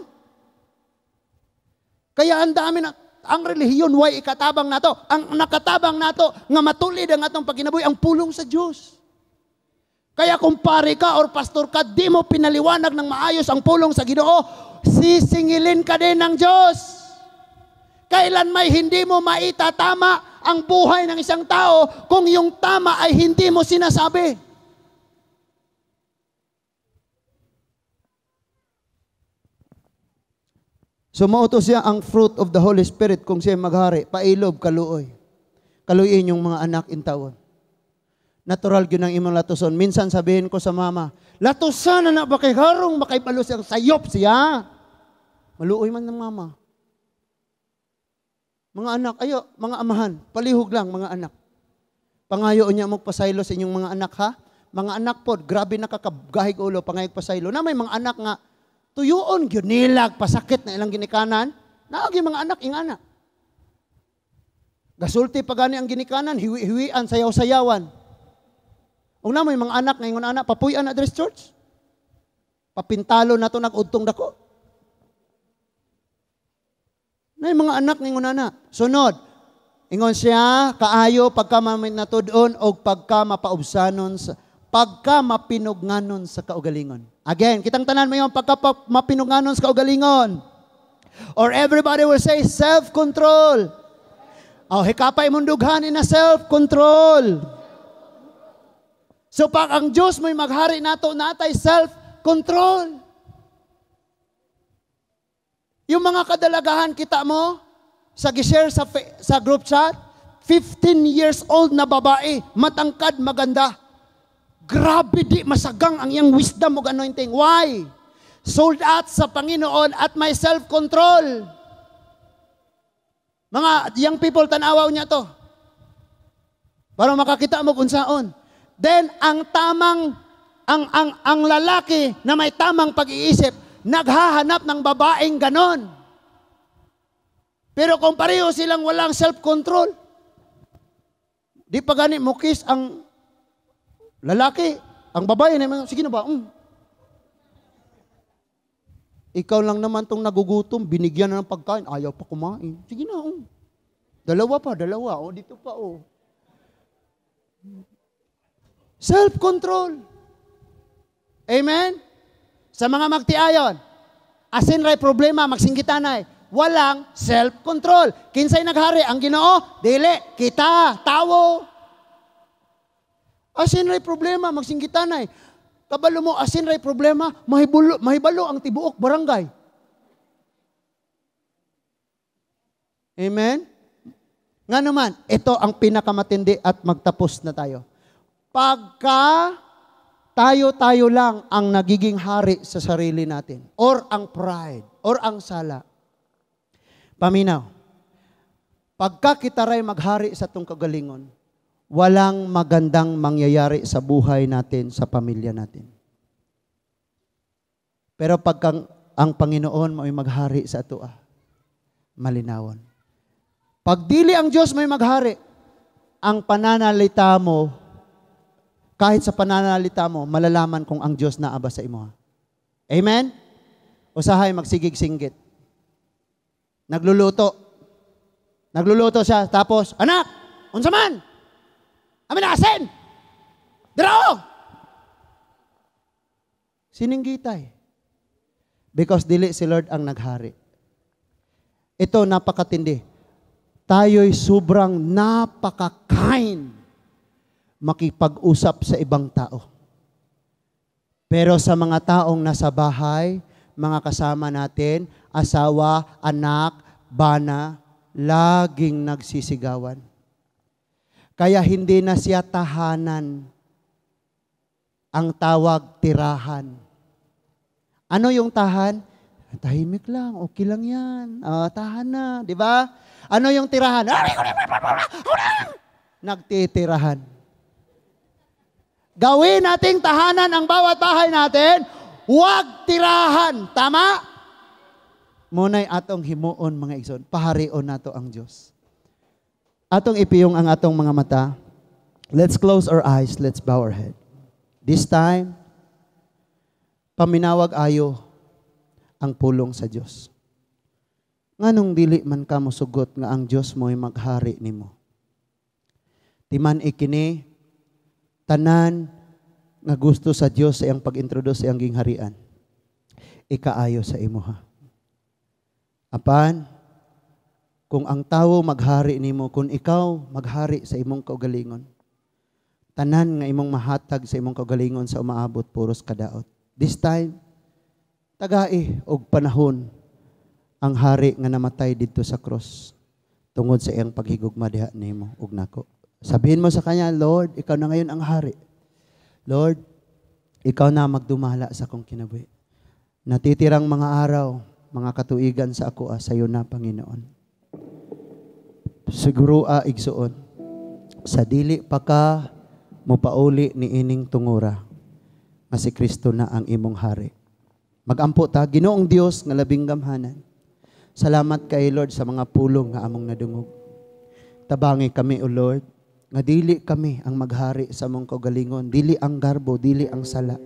Kaya ang dami na, ang relihiyon, why ikatabang nato? Ang nakatabang nato, nga matulid ang atong pagkinabuhi, ang pulong sa Diyos. Kaya kung pare ka or pastor ka, di mo pinaliwanag ng maayos ang pulong sa Ginoo, sisingilin ka din ng Diyos. Kailan may hindi mo maitatama ang buhay ng isang tao kung yung tama ay hindi mo sinasabi. So mautos siya ang fruit of the Holy Spirit kung siya maghari, pailob, kaluoy. Kaluyin yung mga anak in tawon. Natural yun ang imong latuson. Minsan sabihin ko sa mama, latusan na ba kay harong, makay balos siyang sayop siya. Maluoy man ng mama. Mga anak, ayo, mga amahan, palihog lang mga anak. Pangayo niya magpasaylo sa inyong mga anak ha. Mga anak pod, grabe nakakagahig ulo, pangayog pasaylo. Na may mga anak nga, tuyoon, gyunilag, pasakit na ilang ginikanan. Naagi mga anak, ingana. Gasulti pa gani ang ginikanan, hiwi-hiwian, sayaw-sayawan. Kung na may mga anak, ngayon anak, papuyan na dress church. Papintalo na to nag-udtong dako. Na mga anak ngayon anak. Sunod, ingon siya, kaayo pagka maminatudon o pagka mapaubsanon, pagka mapinugnanon sa kaugalingon. Again, kitang tanan mo yung pagka mapinugnanon sa kaugalingon. Or everybody will say, self-control. hikapay mong dughan na self-control. So pag ang Diyos mo'y maghari nato, natay self-control. Yung mga kadalagahan kita mo, sa gishare sa group chat, 15 years old na babae, matangkad, maganda. Grabe di masagang ang iyang wisdom o anointing. Why? Sold out sa Panginoon at may self-control. Mga young people, tanawaw niya to. Para makakita mo kung saan. Then, ang lalaki na may tamang pag-iisip, naghahanap ng babaeng ganon. Pero kung pareho silang walang self-control, di pa gani mo kiss ang lalaki, ang babae na, sige na ba? Ikaw lang naman tong nagugutom, binigyan na ng pagkain, ayaw pa kumain. Sige na, Dalawa. Dito pa, Self-control. Amen? Sa mga magtiayon, asin ray problema, magsinggitanay, walang self-control. Kinsay naghari, ang Ginoo, dili, kita, tawo. Asin ray problema, magsinggitanay. Kabalo mo, asin ray problema, mahibalo ang tibuok barangay. Amen? Nga naman, ito ang pinakamatindi at magtapos na tayo. Pagka tayo lang ang nagiging hari sa sarili natin, or ang pride, or ang sala. Paminaw, pagka kita ray maghari sa itong kagalingon, walang magandang mangyayari sa buhay natin, sa pamilya natin. Pero pagka ang Panginoon mo'y maghari sa ato, malinawon. Pag dili ang Diyos mo'y maghari, ang pananalita mo, kahit sa pananalita mo, malalaman kung ang Diyos naaba sa imo. Amen? Usahay magsigig-singgit. Nagluluto siya, tapos, anak, unsa man? Amin na asin! Daro! Sininggitay. Because dili si Lord ang naghari. Ito, napakatindi. Tayo'y sobrang napaka-kind makipag-usap sa ibang tao. Pero sa mga taong nasa bahay, mga kasama natin, asawa, anak, bana, laging nagsisigawan. Kaya hindi na siya tahanan. Ang tawag, tirahan. Ano yung tahan? Tahimik lang, okay lang yan. Tahan na, di ba? Ano yung tirahan? Nagtitirahan. Gawin nating tahanan ang bawat bahay natin, huwag tirahan. Tama? Muna'y atong himuon mga igsoon, paharion nato ang Diyos. Atong ipiyong ang atong mga mata. Let's close our eyes, let's bow our head. This time, paminawag ayo ang pulong sa Diyos. Nganong dili man ka mosugot nga ang Diyos mo'y maghari nimo. Timan ikini, tanan nga gusto sa Diyos sa iyang pag-introduce sa iyang gingharian, ikaayo sa imo ha. Apan, kung ang tao maghari nimo, kung ikaw maghari sa imong kaugalingon, tanan nga imong mahatag sa imong kaugalingon sa umaabot puros kadaot. This time, tagai og panahon ang hari nga namatay didto sa cross tungod sa iyang paghigugma diha nimo ug nako. Sabihin mo sa Kanya, Lord, ikaw na ngayon ang hari. Lord, ikaw na magdumala sa akong kinabuhi. Natitirang mga araw, mga katuigan sa ako sa iyo na, Panginoon. Siguro igsuon, sa dili pa ka mupauli ni ining tungura, nga si Kristo na ang imong hari. Magampo ta, Ginoong Dios nga labing gamhanan. Salamat kay Lord sa mga pulong nga among nadungog. Tabangi kami, O Lord, nga dili kami ang maghari sa mong kaugalingon, dili ang garbo, dili ang sala,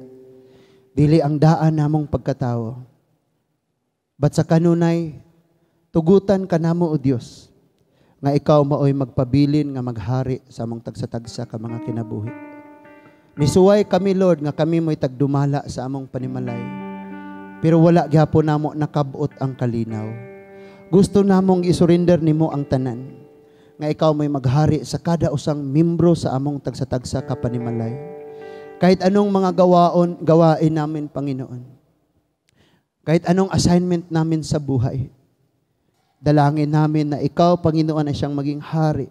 dili ang daan namong pagkatao. But sa kanunay, tugutan ka namo, O Dios, nga ikaw maoy magpabilin nga maghari sa among tagsa-tagsa ka mga kinabuhi. Misuway kami, Lord, nga kami mo'y tagdumala sa among panimalay. Pero wala gyapon namo nakabot ang kalinaw. Gusto namong isurrender nimo ang tanan. nga ikaw may maghari sa kada usang membro sa among tagsa-tagsa kapanimalay. Kahit anong mga gawain namin, Panginoon. Kahit anong assignment namin sa buhay. Dalangin namin na ikaw, Panginoon, ay siyang maging hari.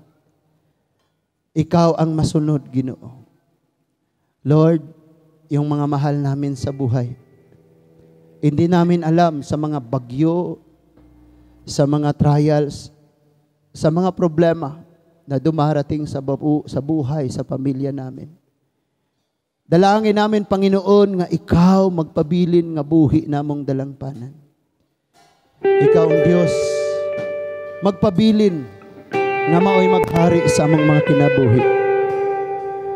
Ikaw ang masunod, Ginoo. Lord, yung mga mahal namin sa buhay, hindi namin alam sa mga bagyo, sa mga trials, sa mga problema na dumarating sa buhay, sa pamilya namin. Dalangin namin, Panginoon, nga ikaw magpabilin nga buhi namong dalangpanan. Ikaw ang Diyos, magpabilin nga maoy maghari sa among mga kinabuhi.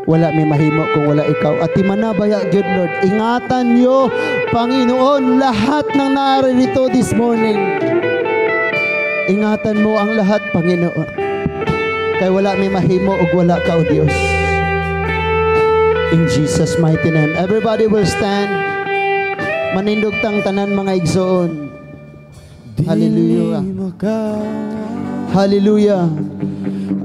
Wala may mahimo kung wala ikaw. At imanabaya, good Lord, ingatan niyo, Panginoon, lahat ng naririto this morning. Ingatan mo ang lahat, Panginoon. Kaya wala may mahimo o wala ka, O Diyos. In Jesus' mighty name. Everybody will stand. Manindog tang tanan mga igsoon. Hallelujah. Hallelujah.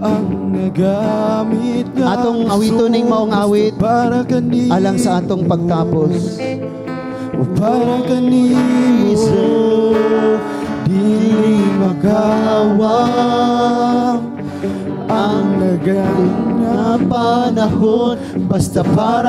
Ang nagamit nga atong awitoning maong awit alang sa atong pagtapos. Para kanimo dili makawang ang nagamit na panahon basta para